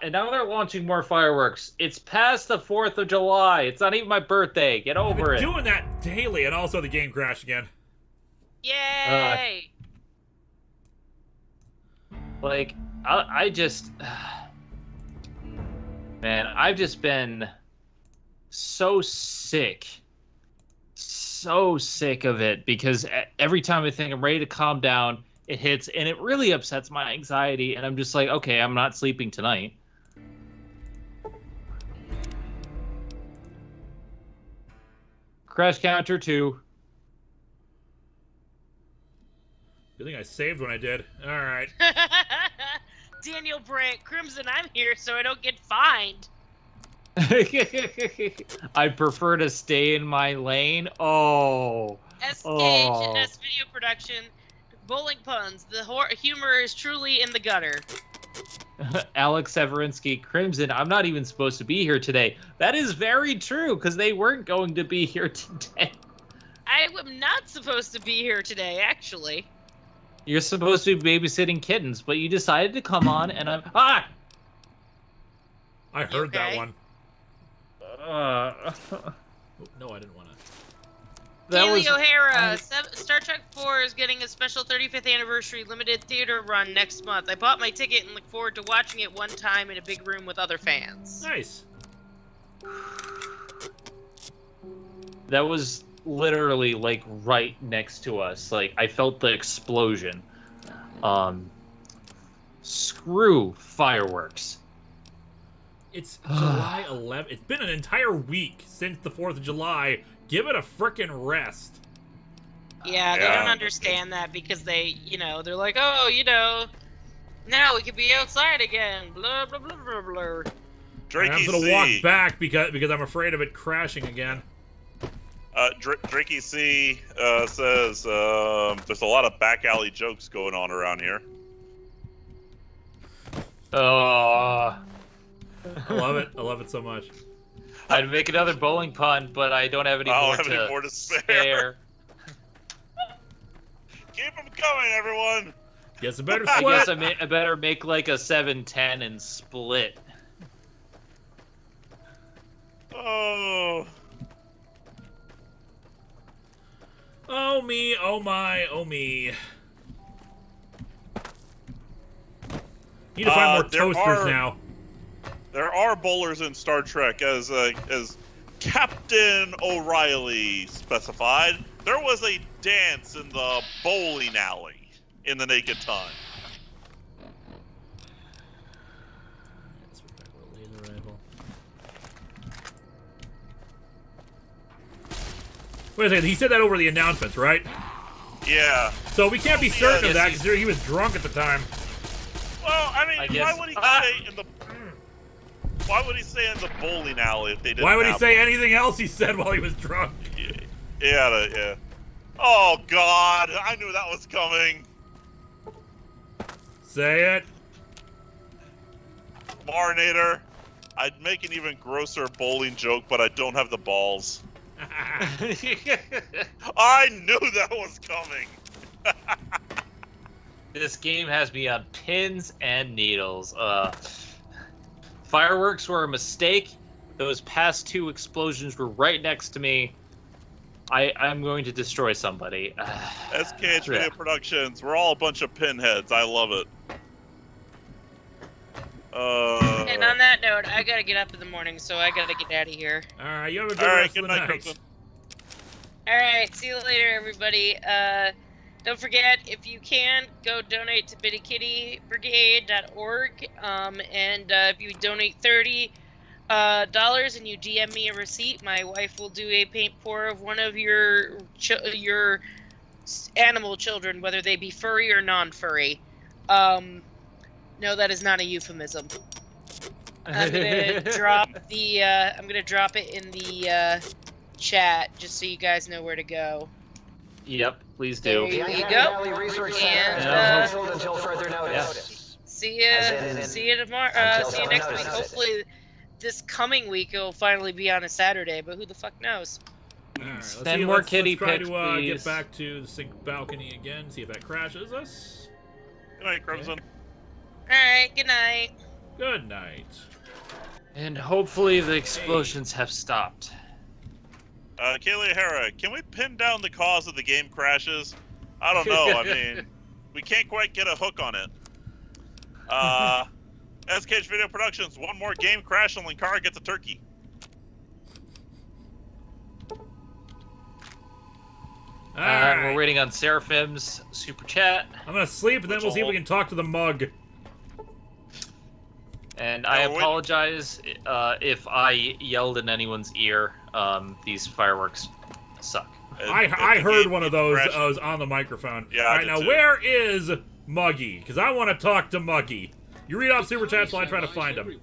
And now they're launching more fireworks. It's past the 4th of July. It's not even my birthday. Get I've over been it. doing that daily, and also the game crashed again. yay! Like, I just... Man, I've just been so sick. So sick of it, because every time I think I'm ready to calm down, it hits, and it really upsets my anxiety, and I'm just like, okay, I'm not sleeping tonight. Crash counter 2. Good thing I saved when I did. All right. Daniel Brandt, Crimson, I'm here so I don't get fined. I prefer to stay in my lane. Oh. S. Oh. Cage, S. Video Production, Bowling Puns. The humor is truly in the gutter. Alex Severinsky, Crimson, I'm not even supposed to be here today. That is very true, because they weren't going to be here today. I am not supposed to be here today, actually. You're supposed to be babysitting kittens, but you decided to come on, and I'm... Ah! I heard that okay? one. Oh, No, I didn't want to. Daily O'Hara, Star Trek 4 is getting a special 35th anniversary limited theater run next month. I bought my ticket and look forward to watching it one time in a big room with other fans. Nice. That was literally, like, right next to us. Like, I felt the explosion. Screw fireworks. It's July 11th. It's been an entire week since the 4th of July. Give it a frickin' rest. Yeah, they don't understand that because they, they're like, oh, now we can be outside again. Blah, blah, blah, blah, blah. Drakey I'm gonna walk back because I'm afraid of it crashing again. Drakey C says there's a lot of back alley jokes going on around here. I love it. I love it so much. I'd make another bowling pun, but I don't have any more to spare. Keep them coming, everyone. Guess a better I split. guess I better make like a 7-10 and split. Oh. Oh me, oh my, oh me. Need to find more toasters now. There are bowlers in Star Trek, as Captain O'Reilly specified. There was a dance in the bowling alley in the Naked Time. Wait a second, he said that over the announcements, right? Yeah. So we can't be certain of that because he was drunk at the time. Well, I mean, why would he say in the... Why would he say in the bowling alley if they didn't? Why would he say anything else he said while he was drunk? Yeah. Oh God, I knew that was coming. Say it. Marinator, I'd make an even grosser bowling joke, but I don't have the balls. I knew that was coming. This game has me on pins and needles. Fireworks were a mistake. Those past 2 explosions were right next to me. I'm going to destroy somebody. SKH Video Productions. We're all a bunch of pinheads. I love it. And on that note, I gotta get up in the morning, so I gotta get out of here. Alright, you have a good rest of the night. Alright, see you later, everybody. Don't forget, if you can, go donate to bittykittybrigade.org. And if you donate $30 and you DM me a receipt, my wife will do a paint pour of one of your animal children, whether they be furry or non-furry. No, that is not a euphemism. I'm gonna drop the. I'm gonna drop it in the chat just so you guys know where to go. Yep, please do. There you go. And until further notice. See you tomorrow. See you next week. Hopefully, this coming week it'll finally be on a Saturday. But who the fuck knows? Right, Send more kitty pics, please. Get back to the sync balcony again. See if that crashes us. Good night, Crimson. Alright, good night. Good night. And hopefully the explosions have stopped. Kaylee O'Hara, can we pin down the cause of the game crashes? I don't know. I mean, we can't quite get a hook on it. SKH Video Productions, one more game crash and Linkara gets a turkey. Alright. We're waiting on Seraphim's super chat. I'm gonna sleep, and then we'll see if we can talk to the mug. And I apologize if I yelled in anyone's ear. These fireworks suck. I heard one of those on the microphone. Yeah, Alright, now where is Muggy? Because I want to talk to Muggy. You read off super chats while I try to find him.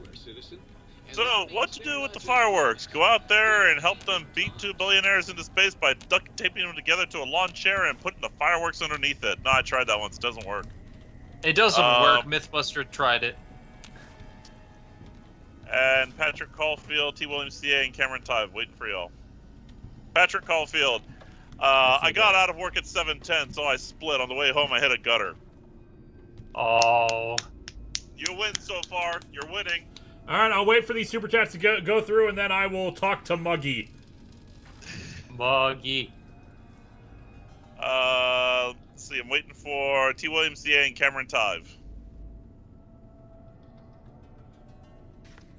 So, what to do with the fireworks? Go out there and help them beat 2 billionaires into space by duct taping them together to a lawn chair and putting the fireworks underneath it. No, I tried that once. It doesn't work. It doesn't work. Mythbuster tried it. And Patrick Caulfield, T. Williams, CA, and Cameron Tive waiting for y'all. Patrick Caulfield. I got out of work at 7:10, so I split. On the way home, I hit a gutter. Oh. You win so far. You're winning. Alright, I'll wait for these super chats to go through, and then I will talk to Muggy. Muggy. Let's see. I'm waiting for T. Williams, CA, and Cameron Tive.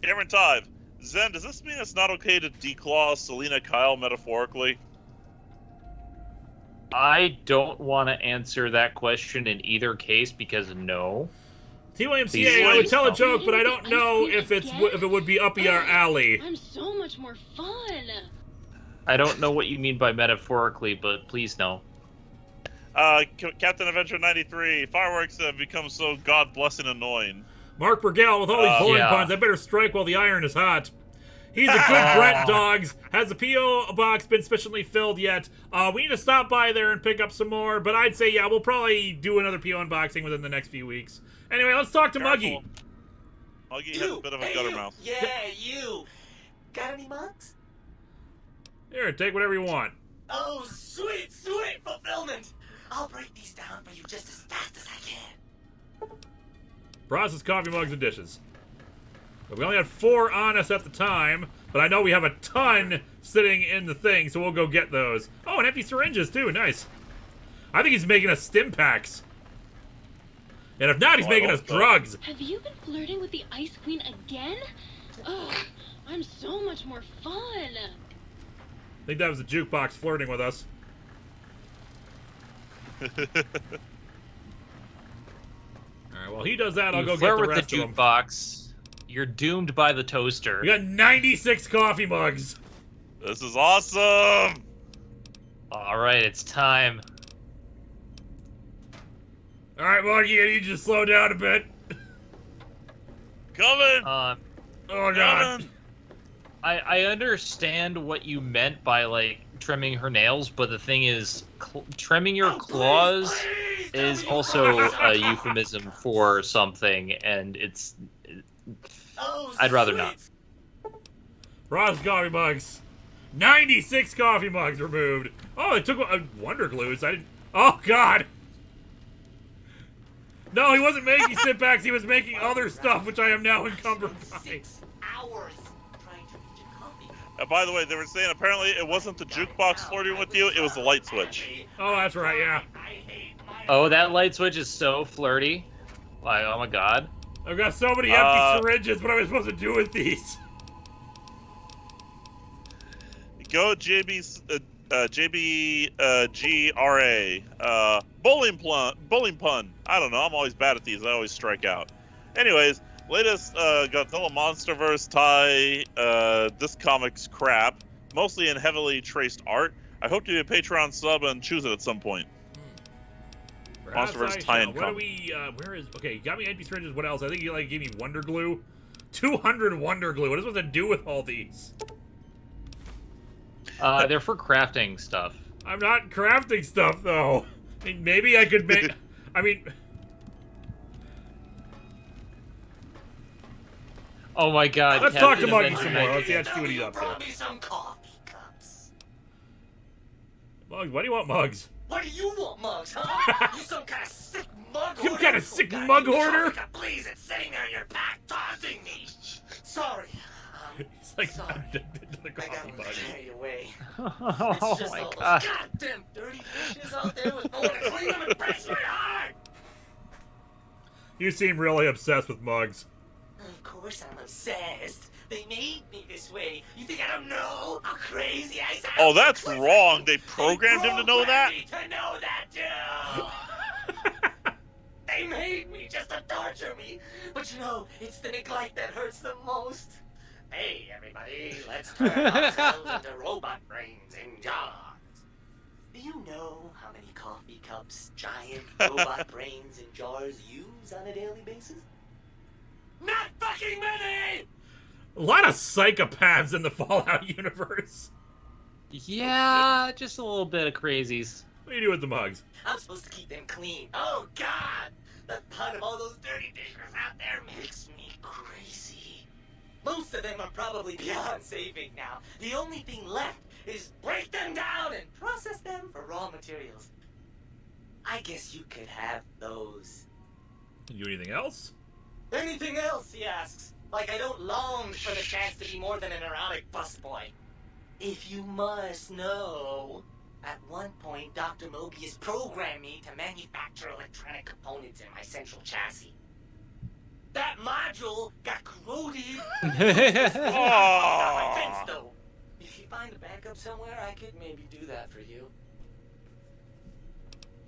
Cameron Tive. Zen, does this mean it's not okay to declaw Selena Kyle metaphorically? I don't want to answer that question in either case because no. TYMCA, I would tell a joke, but I don't know if it would be up your alley. I'm so much more fun. I don't know what you mean by metaphorically, but please no. Captain Adventure 93, fireworks have become so god-blessing annoying. Mark Burgell, with all these bowling puns, I better strike while the iron is hot. He's a good Brett, dogs. Has the P.O. box been sufficiently filled yet? We need to stop by there and pick up some more, but I'd say, yeah, we'll probably do another P.O. unboxing within the next few weeks. Anyway, let's talk to Muggy. Muggy has a bit of a gutter mouth. Yeah, you. Got any mugs? Here, take whatever you want. Oh, sweet, sweet fulfillment. I'll break these down for you just as fast as I can. Processed coffee mugs and dishes. But we only had 4 on us at the time, but I know we have a ton sitting in the thing, so we'll go get those. Oh, and empty syringes, too. Nice. I think he's making us stim packs. And if not, he's making us drugs. Have you been flirting with the Ice Queen again? Oh, I'm so much more fun. I think that was the jukebox flirting with us. Alright, while he does that, I'll go get the rest of them. Jukebox, you're doomed by the toaster. We got 96 coffee mugs. This is awesome. Alright, it's time. Alright, Muggy, I need you to slow down a bit. Coming! Oh, God. I understand what you meant by, like, trimming her nails, but the thing is, trimming your claws is also a euphemism for something, and I'd rather not. Ross coffee mugs. 96 coffee mugs removed. Oh, they took Wonder Glues. I didn't... Oh, God. No, he wasn't making sit packs. He was making other stuff, which I am now encumbered by. 6 hours trying to reach a coffee. By the way, they were saying apparently it wasn't the jukebox flirting with you, it was the light switch. Oh, that's right, yeah. Oh, that light switch is so flirty. Like, oh my God. I've got so many empty syringes. What am I supposed to do with these? Go JBGRA. Bowling pun. I don't know. I'm always bad at these. I always strike out. Anyways, latest Godzilla MonsterVerse tie. This comic's crap. Mostly in heavily traced art. I hope to do a Patreon sub and choose it at some point. MonsterVerse tie-in comic. What do we? Where is? Okay, you got me empty syringes. What else? I think you gave me Wonder Glue. 200 Wonder Glue. What is supposed to do with all these? They're for crafting stuff. I'm not crafting stuff, though. I mean, maybe I could make... I mean... Oh my God. Let's talk to Muggy some more. Let's see what he's up to. Brought me some coffee cups. Mugs, why do you want mugs? What do you want, mugs, huh? You some kind of sick mug hoarder? Some kind of sick mug hoarder? Please, it's sitting there in your pack, taunting me. Sorry. He's like addicted to the coffee mug. Carry away. Oh It's my all God. those goddamn dirty dishes out there with no one to clean them. It breaks my heart. You seem really obsessed with mugs. Of course I'm obsessed. They made me this way. You think I don't know how crazy I sound? Oh, that's wrong. They programmed him to know that? They programmed me to know that, too! They made me just to torture me. But you know, it's the neglect that hurts the most. Hey, everybody, let's turn ourselves into robot brains in jars. Do you know how many coffee cups giant robot brains in jars use on a daily basis? Not fucking many! A lot of psychopaths in the Fallout universe. Yeah, just a little bit of crazies. What do you do with the mugs? I'm supposed to keep them clean. Oh, God! The thought of all those dirty dishes out there makes me crazy. Most of them are probably beyond saving now. The only thing left is break them down and process them for raw materials. I guess you could have those. Can you do anything else? Anything else, he asks. Like I don't long for the chance to be more than an erotic busboy. If you must know, at one point, Dr. Mobius programmed me to manufacture electronic components in my central chassis. That module got corroded. My fence, though. If you find a backup somewhere, I could maybe do that for you.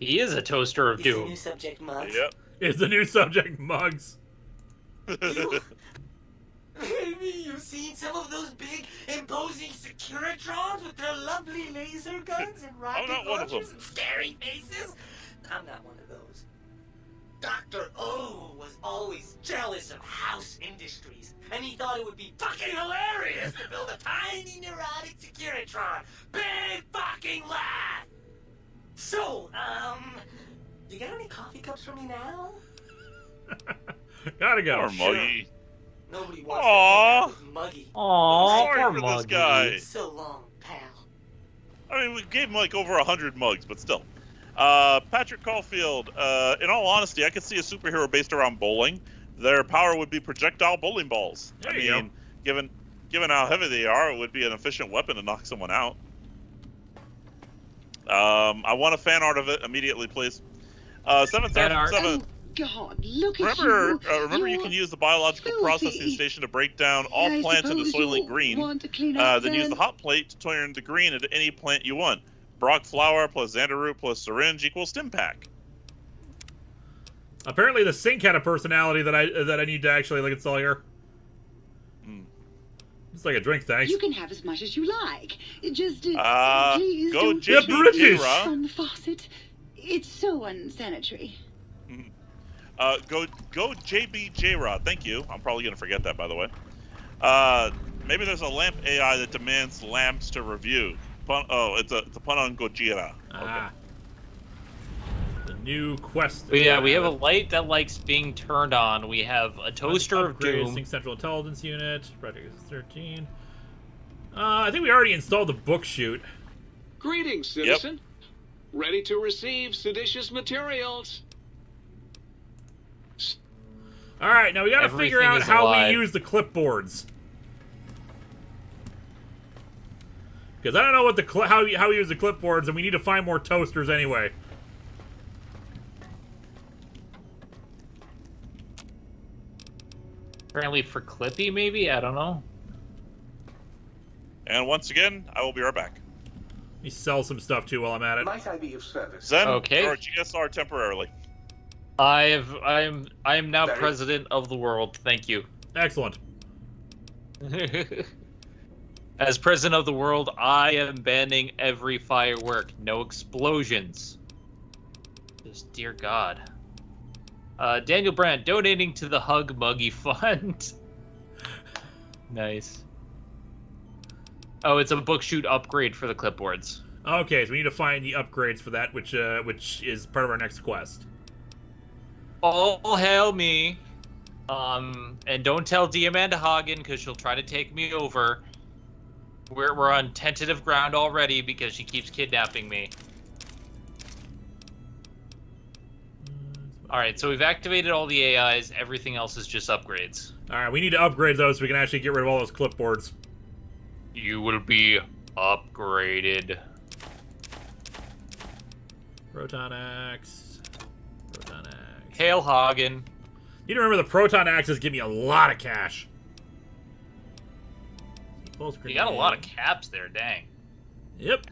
He is a toaster of Is the doom. new subject mugs? Yep. Is the new subject mugs? Maybe you've seen some of those big, imposing Securitrons with their lovely laser guns and rocket not one of launchers them. and scary faces? I'm not one of those. Dr. O was always jealous of House Industries, and he thought it would be fucking hilarious to build a tiny neurotic Securitron. Big fucking laugh! So, you got any coffee cups for me now? Gotta go. Poor Muggy. Nobody wants Aw. to hang out with Muggy. Aww, Sorry poor for this Muggy. guy. So long, pal. I mean, we gave him like over 100 mugs, but still. Patrick Caulfield, in all honesty, I could see a superhero based around bowling. Their power would be projectile bowling balls. There you go. given how heavy they are, it would be an efficient weapon to knock someone out. I want a fan art of it immediately, please. 737. God, look Remember, you can use the biological processing station to break down all plants into Soylent Green. Then use the hot plate to turn the green into any plant you want. Brock flower plus Xanderroot plus syringe equals stim pack. Apparently, the sink had a personality that I need to actually like install here. It's like a drink, thanks. You can have as much as you like. Just please go don't British. from the faucet. It's so unsanitary. Go JB J-Rod. Thank you. I'm probably gonna forget that, by the way. Maybe there's a lamp AI that demands lamps to review. It's a pun on Gojira. Ah. The new quest. Yeah, we have a light that likes being turned on. We have a toaster of doom. Sync Central Intelligence Unit. Project 13. I think we already installed the book chute. Greetings, citizen. Ready to receive seditious materials. All right, now we got to figure out is how alive. we use the clipboards. Because I don't know what how we use the clipboards, and we need to find more toasters anyway. Apparently for Clippy, maybe? I don't know. And once again, I will be right back. Let me sell some stuff too while I'm at it. Might I be of service? Zen Okay. or GSR temporarily. I am now Very- president of the world. Thank you. Excellent. As president of the world, I am banning every firework. No explosions. Just dear God. Daniel Brandt donating to the Hug Muggy Fund. Nice. Oh, it's a book chute upgrade for the clipboards. Okay, so we need to find the upgrades for that, which is part of our next quest. All hail me. And don't tell Diamanda Hagen because she'll try to take me over. We're on tentative ground already because she keeps kidnapping me. Alright, so we've activated all the AIs. Everything else is just upgrades. Alright, we need to upgrade those so we can actually get rid of all those clipboards. You will be upgraded. Proton Axe. Proton Axe. Hail Hagen. You need to remember the Proton Axes give me a lot of cash. You got a lot of caps there, dang. Yep.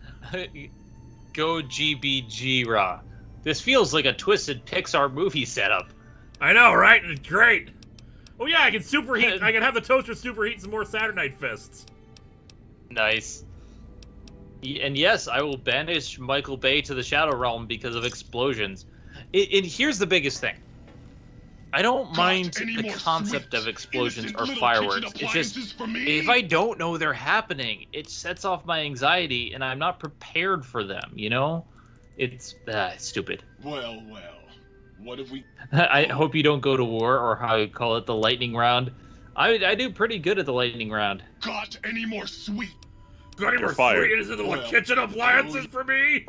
Go GBG-Ra. This feels like a twisted Pixar movie setup. I know, right? It's great. Oh yeah, I can superheat. I can have the toaster superheat some more Saturn Night Fists. Nice. And yes, I will banish Michael Bay to the Shadow Realm because of explosions. And here's the biggest thing. I don't mind the concept of explosions or fireworks. It's just, if I don't know they're happening, it sets off my anxiety, and I'm not prepared for them, you know? It's stupid. Well, what have we... I hope you don't go to war, or how you call it, the lightning round. I do pretty good at the lightning round. Got any more sweet? Got any more sweet? Is it the kitchen appliances for me?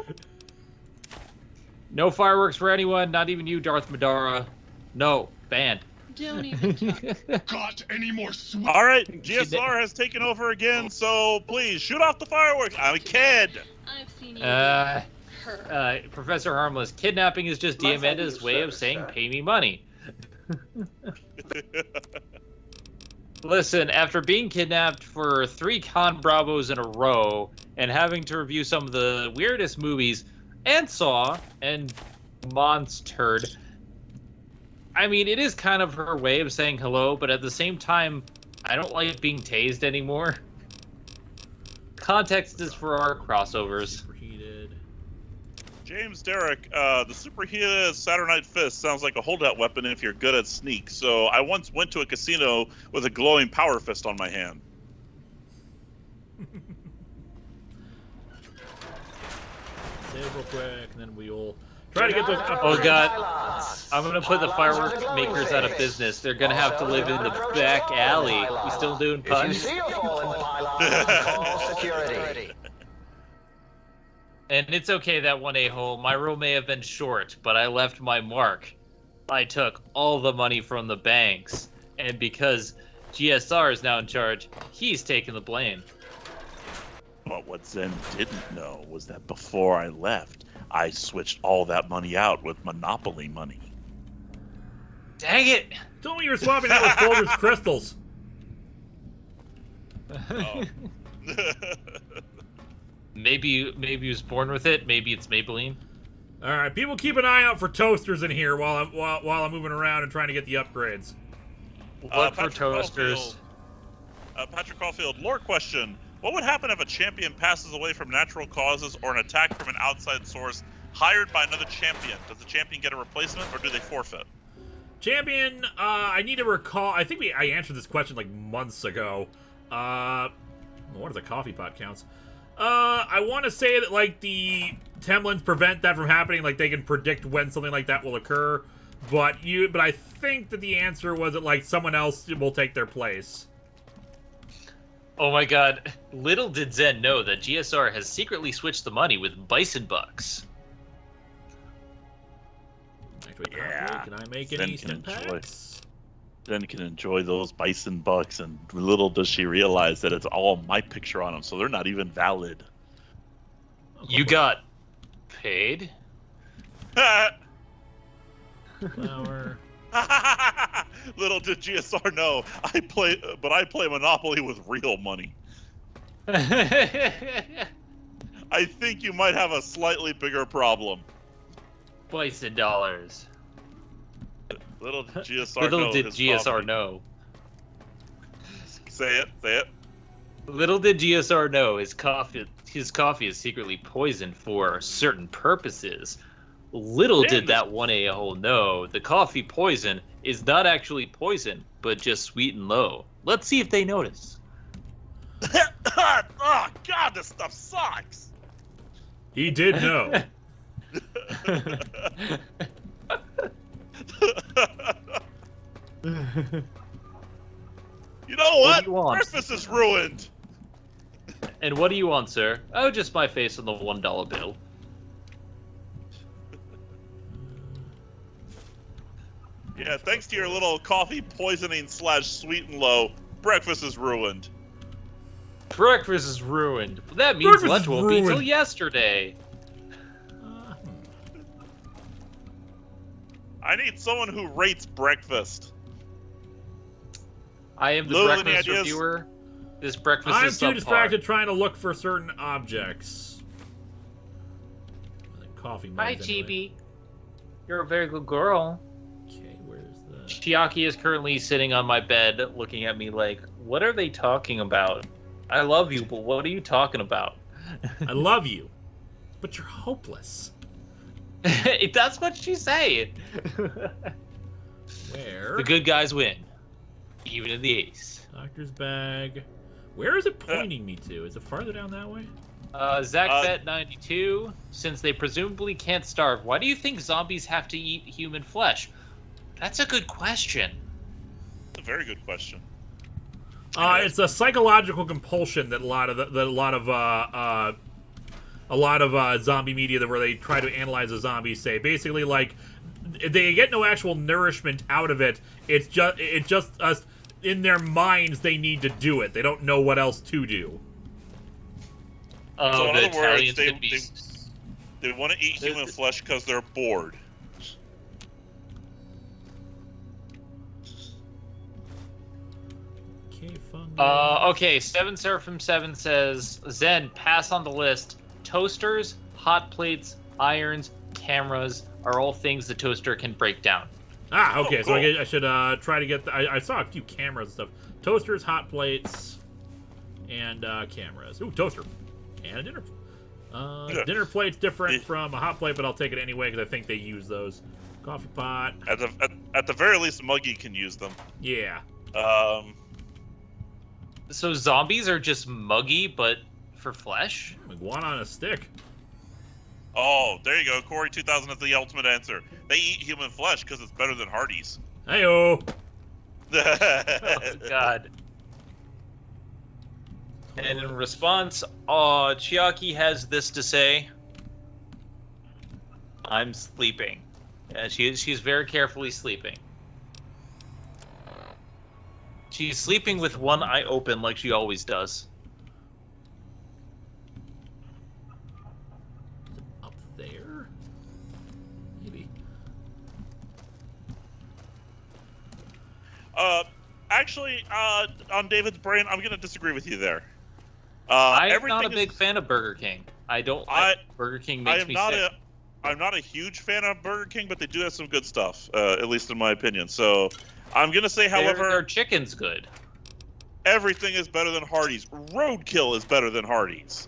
No fireworks for anyone, not even you, Darth Madara. No, banned. Don't even talk. Got any more sweet? All right, GSR has taken over again, so please shoot off the fireworks. I'm a kid. I've seen you. Professor Harmless, kidnapping is just Diamanda's way of saying pay me money. Listen, after being kidnapped for 3 Con Bravos in a row and having to review some of the weirdest movies, and Saw, and Monstered, I mean, it is kind of her way of saying hello, but at the same time, I don't like being tased anymore. Context is for our crossovers. Superheated. James Derrick, the superheated Saturn Night Fist sounds like a holdout weapon if you're good at sneak. So I once went to a casino with a glowing power fist on my hand. Save real quick, and then we'll try to get those. Oh god, I'm gonna put the fireworks makers out of business. They're gonna have to live in the back alley. We still doing puns? If you see a fallen pylon, call security. And it's okay, that one a-hole. My row may have been short, but I left my mark. I took all the money from the banks, and because GSR is now in charge, he's taking the blame. But what Zen didn't know was that before I left, I switched all that money out with Monopoly money. Dang it! Told me you were swapping that with Folger's crystals. Oh. Maybe he was born with it. Maybe it's Maybelline. All right, people keep an eye out for toasters in here while I'm moving around and trying to get the upgrades. Look for toasters. Patrick Caulfield, lore question. What would happen if a champion passes away from natural causes or an attack from an outside source hired by another champion? Does the champion get a replacement or do they forfeit? Champion, I need to recall. I think I answered this question like months ago. What is a coffee pot counts? I want to say that like the Temlins prevent that from happening. Like they can predict when something like that will occur. But I think that the answer was that like someone else will take their place. Oh my god, little did Zen know that GSR has secretly switched the money with Bison Bucks. Actually, can I make any instant packs? Zen can enjoy those Bison Bucks, and little does she realize that it's all my picture on them, so they're not even valid. You got paid? Flower. Little did GSR know, I play Monopoly with real money. I think you might have a slightly bigger problem. Bison dollars. Little did GSR Little know. did GSR know. Say it. Little did GSR know his coffee is secretly poisoned for certain purposes. Little did that one a-hole know the coffee poison is not actually poison, but just sweet and low. Let's see if they notice. Oh god, this stuff sucks. He did know. You know what? Do you want? Breakfast is ruined. And what do you want, sir? Oh, just my face on the $1 bill. Yeah, thanks to your little coffee poisoning / sweet and low, breakfast is ruined. Breakfast is ruined. That means lunch won't be till yesterday. I need someone who rates breakfast. I am the Lou, breakfast any ideas? reviewer. This breakfast I'm is too subpar. distracted trying to look for certain objects. Coffee mugs, Hi, anyway. Chibi. You're a very good girl. Okay, where's the... Chiaki is currently sitting on my bed looking at me like, what are they talking about? I love you, but what are you talking about? I love you, but you're hopeless. That's what she's saying. Where? The good guys win. Even in the ace. Doctor's bag. Where is it pointing me to? Is it farther down that way? ZachBet92, since they presumably can't starve, why do you think zombies have to eat human flesh? That's a good question. It's a very good question. It's a psychological compulsion that a lot of zombie media where they try to analyze a zombie say. Basically, like, they get no actual nourishment out of it. It's just us in their minds. They need to do it. They don't know what else to do. Oh, So in the other words, Italians they want to eat human flesh because they're bored. Okay, fun. Okay, 7 Seraphim 7 says, Zen, pass on the list. Toasters, hot plates, irons, cameras are all things the toaster can break down. Ah, okay, cool. so I should try to get... I saw a few cameras and stuff. Toasters, hot plates, and cameras. Ooh, toaster. And a dinner. Dinner plate's different from a hot plate, but I'll take it anyway because I think they use those. Coffee pot. At the very least, Muggy can use them. Yeah. So zombies are just muggy, but for flesh? Iguana on a stick. Oh, there you go. Corey 2000 is the ultimate answer. They eat human flesh because it's better than Hardee's. Hey-oh. Oh, God. And in response, Chiaki has this to say. I'm sleeping. Yeah, she's very carefully sleeping. She's sleeping with one eye open like she always does. Up there? Maybe. Actually, on David's brain, I'm gonna disagree with you there. I'm not a big fan of Burger King. I don't like Burger King makes me sick. I'm not a huge fan of Burger King, but they do have some good stuff, at least in my opinion. So I'm gonna say, however, their chicken's good. Everything is better than Hardee's. Roadkill is better than Hardee's.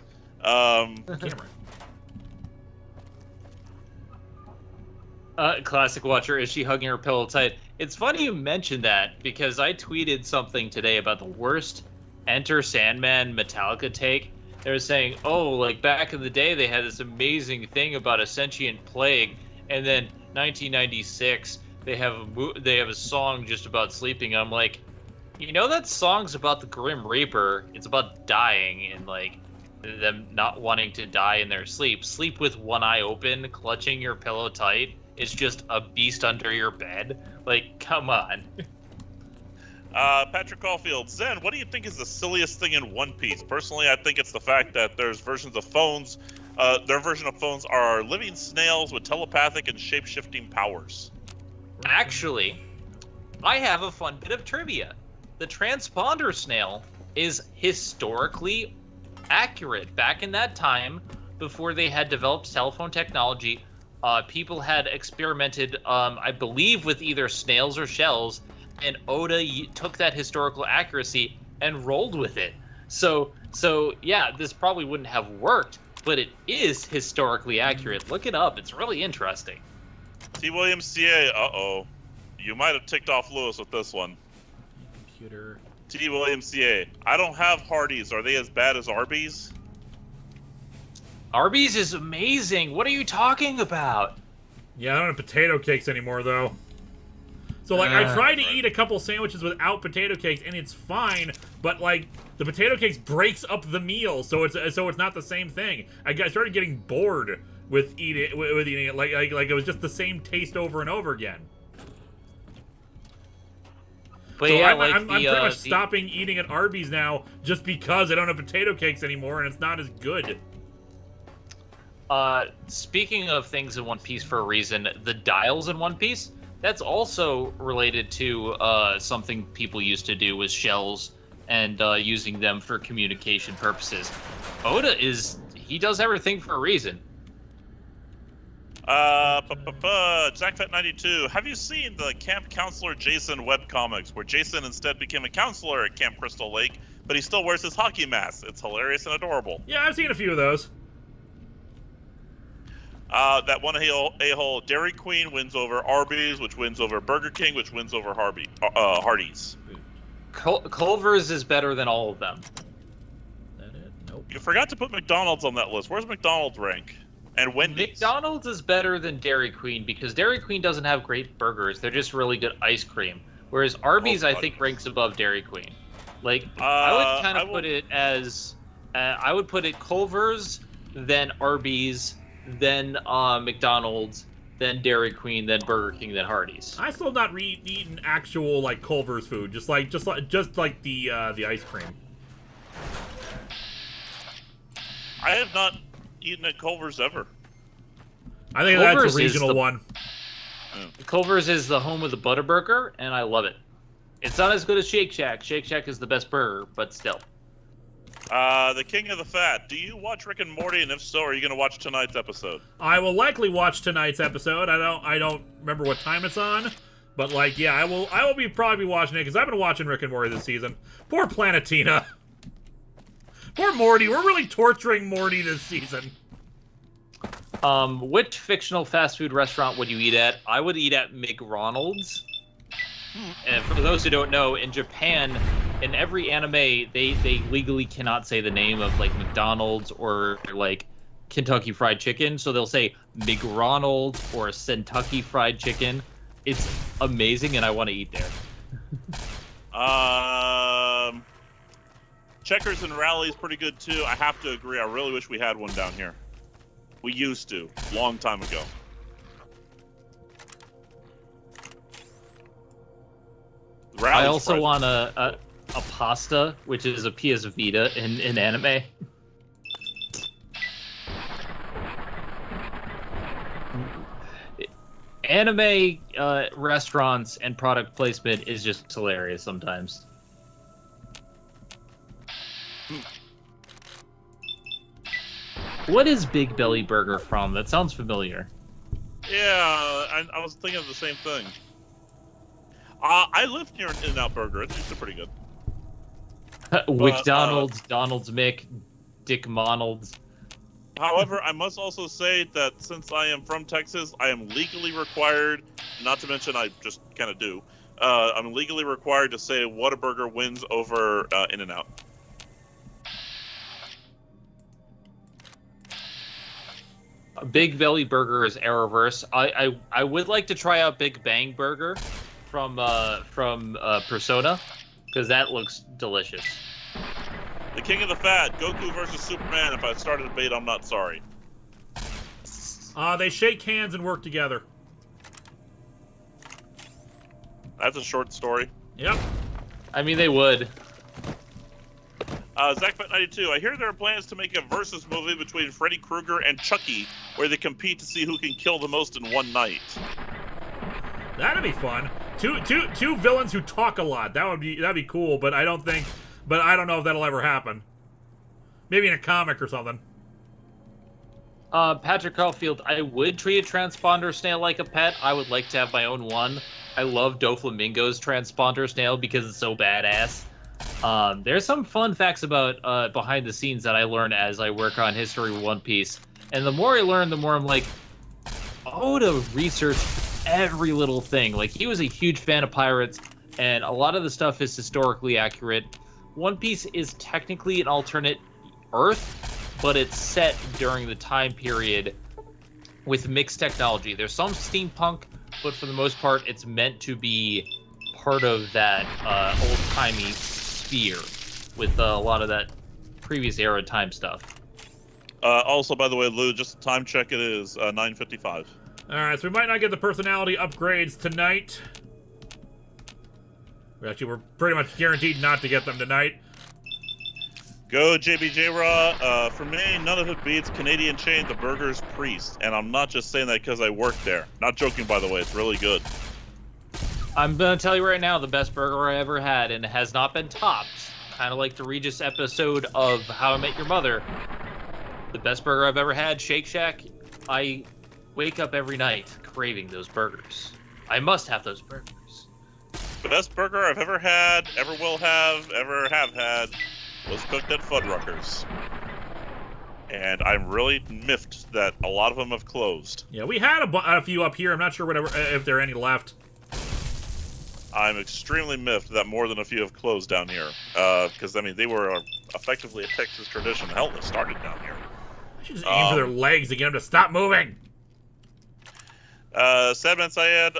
Classic watcher, is she hugging her pillow tight? It's funny you mentioned that because I tweeted something today about the worst Enter Sandman Metallica take. They were saying, oh, like back in the day they had this amazing thing about a sentient plague, and then 1996 they have a song just about sleeping. I'm like, you know that song's about the Grim Reaper. It's about dying and like them not wanting to die in their sleep. Sleep with one eye open, clutching your pillow tight. It's just a beast under your bed. Like, come on. Patrick Caulfield, Zen, what do you think is the silliest thing in One Piece? Personally, I think it's the fact that there's versions of phones. Their version of phones are living snails with telepathic and shape-shifting powers. Actually, I have a fun bit of trivia. The transponder snail is historically accurate. Back in that time, before they had developed telephone technology, people had experimented, I believe, with either snails or shells, and Oda took that historical accuracy and rolled with it. So yeah, this probably wouldn't have worked, but it is historically accurate. Look it up. It's really interesting. T. Williams CA, uh-oh. You might have ticked off Lewis with this one. Computer. T. Williams CA, I don't have Hardee's. Are they as bad as Arby's? Arby's is amazing. What are you talking about? Yeah, I don't have potato cakes anymore, though. So, like, I tried to eat a couple sandwiches without potato cakes, and it's fine, but, like, the potato cakes breaks up the meal, so it's not the same thing. I started getting bored with eating it, like it was just the same taste over and over again. But so yeah, I'm pretty much stopping eating at Arby's now just because I don't have potato cakes anymore, and it's not as good. Speaking of things in One Piece for a reason, the dials in One Piece, that's also related to something people used to do with shells and using them for communication purposes. Oda he does everything for a reason. Jackfet92, have you seen the Camp Counselor Jason webcomics, where Jason instead became a counselor at Camp Crystal Lake, but he still wears his hockey mask? It's hilarious and adorable. Yeah, I've seen a few of those. That one a-hole, Dairy Queen wins over Arby's, which wins over Burger King, which wins over Hardee's. Culver's is better than all of them. That it? Nope. You forgot to put McDonald's on that list. Where's McDonald's rank? And Wendy's. McDonald's is better than Dairy Queen because Dairy Queen doesn't have great burgers. They're just really good ice cream. Whereas Arby's, I think, ranks above Dairy Queen. Like, I would kind of put it as... I would put it Culver's, then Arby's, then McDonald's, then Dairy Queen, then Burger King, then Hardee's. I still not eaten actual, like, Culver's food. Just like the ice cream. I have not eaten at Culver's ever. I think Culver's that's a regional one. Culver's is the home of the Butterburger, and I love it. It's not as good as Shake Shack. Shake Shack is the best burger, but still. The King of the Fat. Do you watch Rick and Morty? And if so, are you going to watch tonight's episode? I will likely watch tonight's episode. I don't remember what time it's on, but like, yeah, I will probably be watching it because I've been watching Rick and Morty this season. Poor Planetina. Poor Morty. We're really torturing Morty this season. Which fictional fast food restaurant would you eat at? I would eat at McDonald's. And for those who don't know, in Japan, in every anime, they legally cannot say the name of, like, McDonald's or, like, Kentucky Fried Chicken. So they'll say McDonald's or Kentucky Fried Chicken. It's amazing, and I want to eat there. Checkers and Rally is pretty good, too. I have to agree. I really wish we had one down here. We used to. Long time ago. I also want a pasta, which is a PS Vita in anime. Anime restaurants and product placement is just hilarious sometimes. What is Big Belly Burger from? That sounds familiar. Yeah, I was thinking of the same thing. I live near an In-N-Out Burger. It's usually pretty good. McDonald's, Donald's Mick, Dick Monald's. However, I must also say that since I am from Texas, I am legally required, not to mention I just kind of do, I'm legally required to say Whataburger wins over In-N-Out. A Big Belly Burger is Arrowverse. I would like to try out Big Bang Burger from Persona, because that looks delicious. The King of the Fat, Goku versus Superman. If I started a debate, I'm not sorry. They shake hands and work together. That's a short story. Yep. I mean, they would. Zachbet92, I hear there are plans to make a versus movie between Freddy Krueger and Chucky, where they compete to see who can kill the most in one night. That'd be fun. Two villains who talk a lot. That'd be cool, but I don't know if that'll ever happen. Maybe in a comic or something. Patrick Caulfield, I would treat a transponder snail like a pet. I would like to have my own one. I love Doflamingo's transponder snail because it's so badass. There's some fun facts about behind the scenes that I learn as I work on History of One Piece. And the more I learn, the more I'm like, Oda researched every little thing. Like, he was a huge fan of pirates, and a lot of the stuff is historically accurate. One Piece is technically an alternate Earth, but it's set during the time period with mixed technology. There's some steampunk, but for the most part, it's meant to be part of that old-timey sphere with a lot of that previous era time stuff. Also, by the way, Lou, just a time check, it is 9:55. Alright, so we might not get the personality upgrades tonight. Actually, we're pretty much guaranteed not to get them tonight. Go JBJ Raw. For me, none of it beats Canadian chain The Burger's Priest. And I'm not just saying that because I work there. Not joking, by the way. It's really good. I'm going to tell you right now, the best burger I ever had, and it has not been topped, kind of like the Regis episode of How I Met Your Mother. The best burger I've ever had, Shake Shack. I wake up every night craving those burgers. I must have those burgers. The best burger I've ever had, ever will have, ever have had, was cooked at Fuddruckers. And I'm really miffed that a lot of them have closed. Yeah, we had a few up here. I'm not sure if there are any left. I'm extremely miffed that more than a few have closed down here. Because, I mean, they were effectively a Texas tradition. Hell, they started down here. I should just aim for their legs and get them to stop moving. Sadman Syed,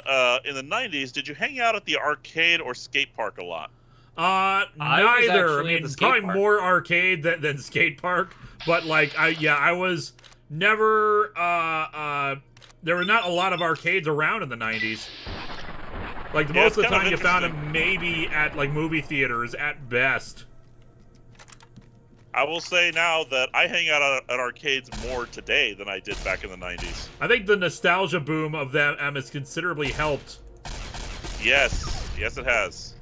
in the 90s, did you hang out at the arcade or skate park a lot? Neither. I mean, probably more arcade than skate park. But, like, I was never, there were not a lot of arcades around in the 90s. Like, most of the time you found them maybe at, like, movie theaters at best. I will say now that I hang out at arcades more today than I did back in the 90s. I think the nostalgia boom of them has considerably helped. Yes. Yes, it has.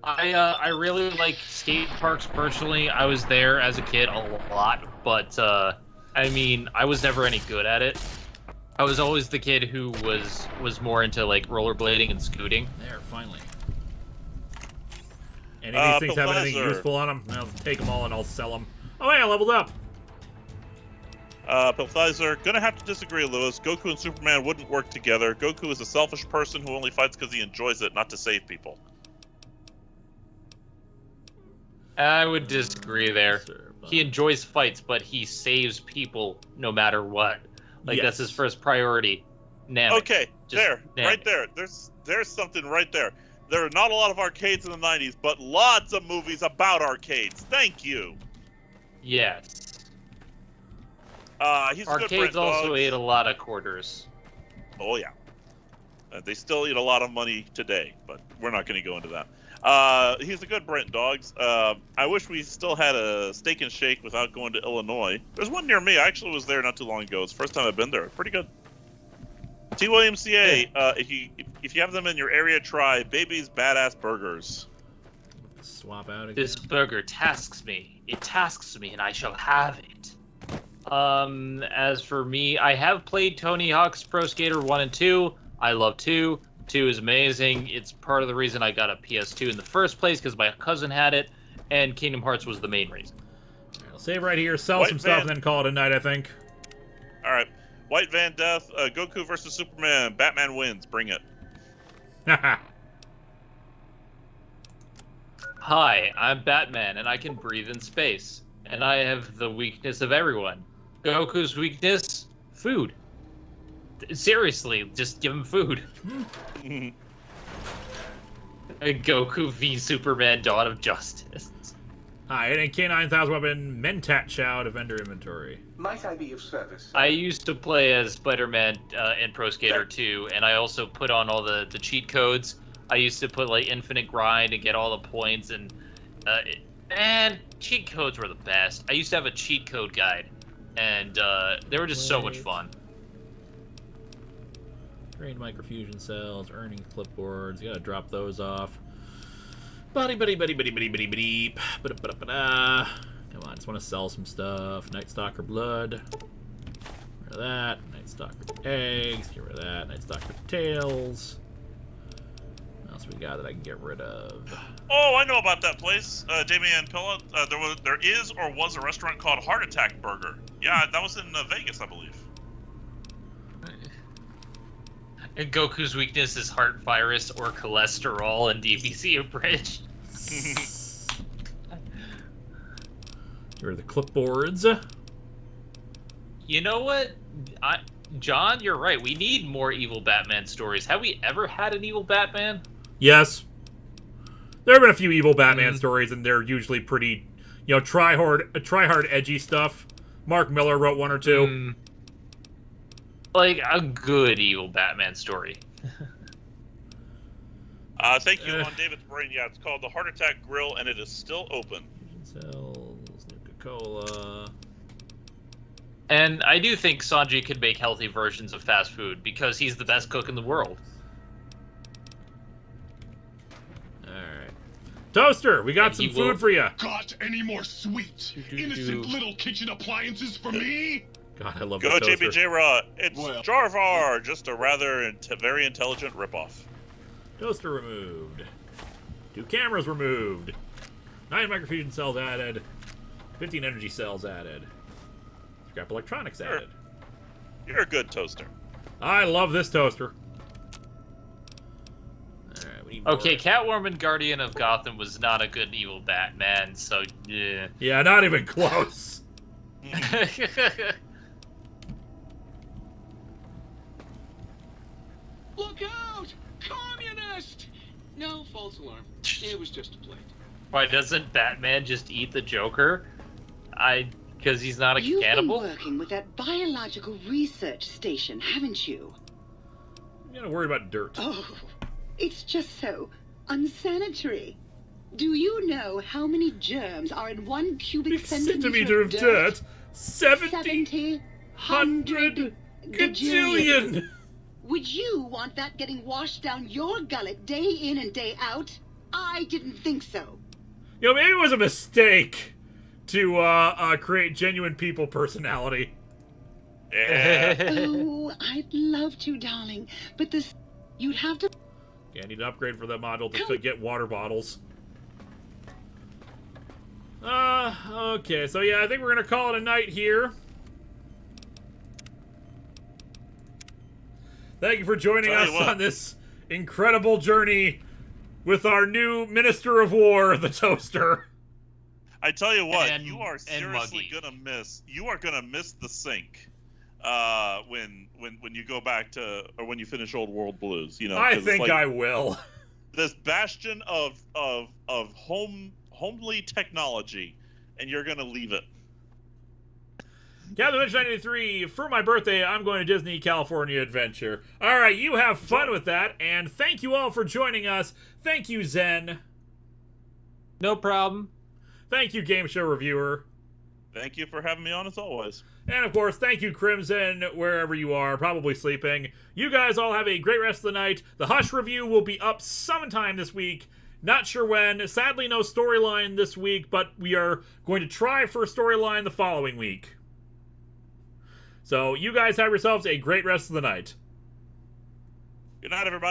I really like skate parks personally. I was there as a kid a lot, but, I mean, I was never any good at it. I was always the kid who was more into, like, rollerblading and scooting. There, finally. Any of these things have anything useful on them? I'll take them all and I'll sell them. Oh, hey, I leveled up. Pilthizer, gonna have to disagree, Lewis. Goku and Superman wouldn't work together. Goku is a selfish person who only fights because he enjoys it, not to save people. I would disagree there. He enjoys fights, but he saves people no matter what. Like, that's his first priority. Okay, right there. There's something right there. There are not a lot of arcades in the 90s, but lots of movies about arcades. Thank you. Yes. He's arcades also ate a lot of quarters. Oh, yeah. They still eat a lot of money today, but we're not going to go into that. He's a good Brent Dogs. I wish we still had a Steak and Shake without going to Illinois. There's one near me. I actually was there not too long ago. It's the first time I've been there. Pretty good. TYMCA, if you have them in your area, try Baby's Badass Burgers. Swap out again. This burger tasks me. It tasks me, and I shall have it. As for me, I have played Tony Hawk's Pro Skater 1 and 2. I love 2. 2 is amazing. It's part of the reason I got a PS2 in the first place, because my cousin had it, and Kingdom Hearts was the main reason. I'll save right here, sell some stuff, and then call it a night, I think. Alright. White Van Death, Goku versus Superman. Batman wins. Bring it. Hi, I'm Batman, and I can breathe in space. And I have the weakness of everyone. Goku's weakness? Food. Seriously, just give him food. Goku v Superman Dawn of Justice. Hi, and K9000 weapon, Mentat Chow to vendor inventory. Might I be of service? I used to play as Spider-Man in Pro Skater 2, and I also put on all the cheat codes. I used to put, like, infinite grind and get all the points, and cheat codes were the best. I used to have a cheat code guide, and they were just so much fun. Drained microfusion cells, earning clipboards, you gotta drop those off. Buddy. Come on, just want to sell some stuff. Night Stalker blood. Get rid of that. Night Stalker eggs. Get rid of that. Night Stalker tails. What else we got that I can get rid of? Oh, I know about that place. Damien Pilla. There is or was a restaurant called Heart Attack Burger. Yeah, that was in Vegas, I believe. And Goku's weakness is heart virus or cholesterol and DBC abridged. Here are the clipboards. You know what? John, you're right. We need more evil Batman stories. Have we ever had an evil Batman? Yes. There have been a few evil Batman stories, and they're usually pretty, try hard edgy stuff. Mark Miller wrote one or two. Like a good evil Batman story. Thank you on David's brain. Yeah, it's called the Heart Attack Grill, and it is still open. Cells, Nuka-Cola. And I do think Sanji could make healthy versions of fast food because he's the best cook in the world. Alright. Toaster, we got some food for you. Got any more sweet, innocent little kitchen appliances for me? God, I love Go the toaster. JBJ Raw. It's Jarvar, just a rather very intelligent ripoff. Toaster removed. 2 cameras removed. 9 microfusion cells added. 15 energy cells added. Scrap electronics added. You're a good toaster. I love this toaster. Alright, we need more. Okay, Catwoman Guardian of Gotham was not a good evil Batman, so yeah. Yeah, not even close. Look out! Communist! No, false alarm. It was just a plate. Why doesn't Batman just eat the Joker? Because he's not a cannibal? You've been working with that biological research station, haven't you? I'm gonna worry about dirt. Oh, it's just so unsanitary. Do you know how many germs are in 1 cubic centimeter of dirt? 70, 100 gajillion. Would you want that getting washed down your gullet day in and day out? I didn't think so. You know, maybe it was a mistake to create genuine people personality. Yeah. Oh, I'd love to, darling, but this... You'd have to... Yeah, I need an upgrade for that module to get water bottles. Okay, so yeah, I think we're gonna call it a night here. Thank you for joining us on this incredible journey with our new Minister of War, the Toaster. I tell you what, you are seriously gonna miss. You are gonna miss the sink when you go back to, or when you finish Old World Blues. You know, I think like, I will. This bastion of homely technology, and you're gonna leave it. Captain 93, for my birthday, I'm going to Disney California Adventure. All right, you have fun with that, and thank you all for joining us. Thank you, Zen. No problem. Thank you, Game Show Reviewer. Thank you for having me on, as always. And, of course, thank you, Crimson, wherever you are, probably sleeping. You guys all have a great rest of the night. The Hush review will be up sometime this week. Not sure when. Sadly, no storyline this week, but we are going to try for a storyline the following week. So, you guys have yourselves a great rest of the night. Good night, everybody.